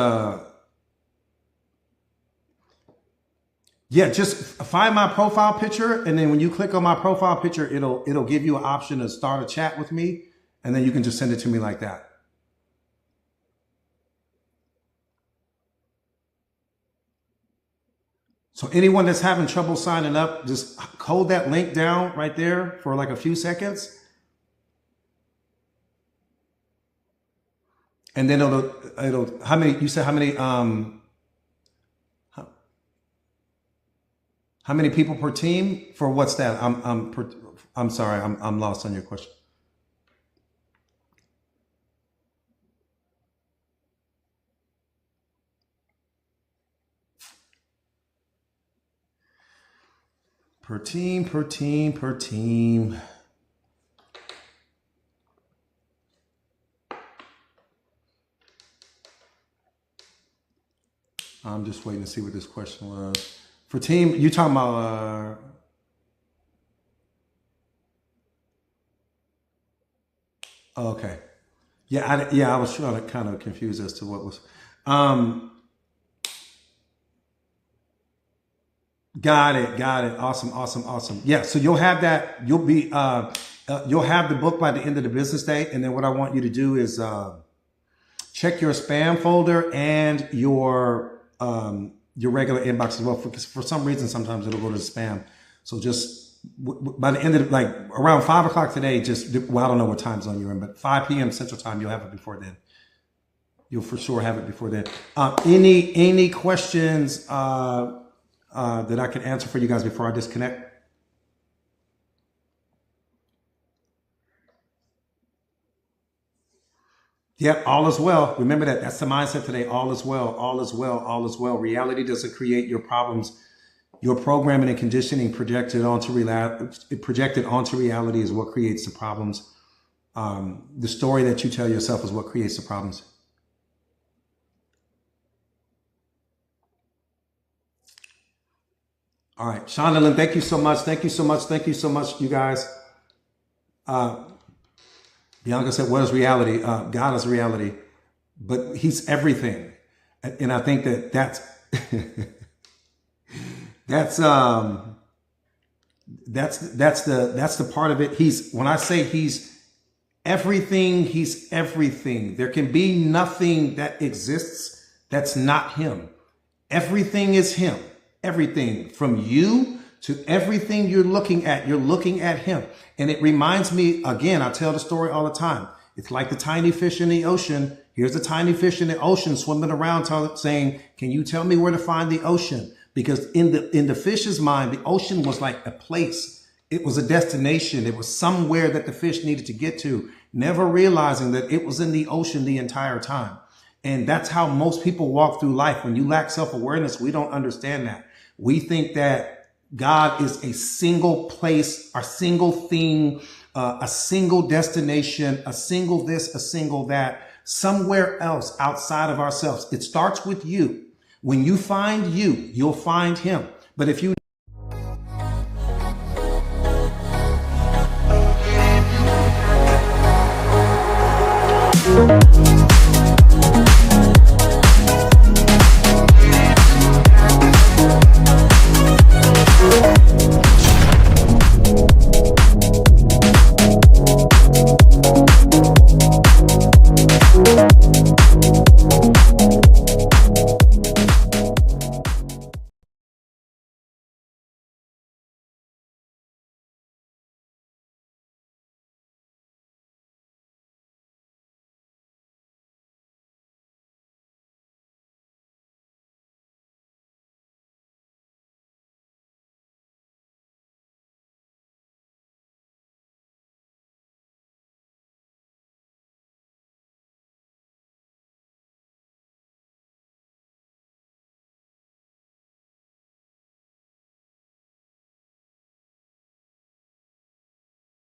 just find my profile picture. And then when you click on my profile picture, it'll give you an option to start a chat with me. And then you can just send it to me like that. So anyone that's having trouble signing up, just hold that link down right there for like a few seconds. And then it'll, how many people per team for what's that? I'm sorry. I'm lost on your question. Per team. I'm just waiting to see what this question was. For team, you talking about, okay. I was trying to kind of confused as to what was, got it. Awesome. Yeah. So you'll have that. You'll have the book by the end of the business day. And then what I want you to do is check your spam folder and your regular inbox as well. Because for some reason, sometimes it'll go to spam. So just by the end of like around 5 o'clock today, I don't know what time zone you're in, but 5 p.m. Central Time, you'll have it before then. You'll for sure have it before then. Any questions? that I can answer for you guys before I disconnect? Yep, all is well. Remember that. That's the mindset today. All is well. All is well. All is well. Reality doesn't create your problems. Your programming and conditioning projected onto reality is what creates the problems. The story that you tell yourself is what creates the problems. All right, Shonda, thank you so much. Thank you so much. Thank you so much, you guys. Bianca said, what is reality? God is reality, but he's everything. And I think that's the part of it. When I say he's everything. There can be nothing that exists that's not him. Everything is him. Everything from you to everything you're looking at him. And it reminds me, again, I tell the story all the time. It's like the tiny fish in the ocean. Here's the tiny fish in the ocean swimming around saying, can you tell me where to find the ocean? Because in the fish's mind, the ocean was like a place. It was a destination. It was somewhere that the fish needed to get to, never realizing that it was in the ocean the entire time. And that's how most people walk through life. When you lack self-awareness, we don't understand that. We think that God is a single place, a single thing, a single destination, a single this, a single that, somewhere else outside of ourselves. It starts with you. When you find you, you'll find him. But if you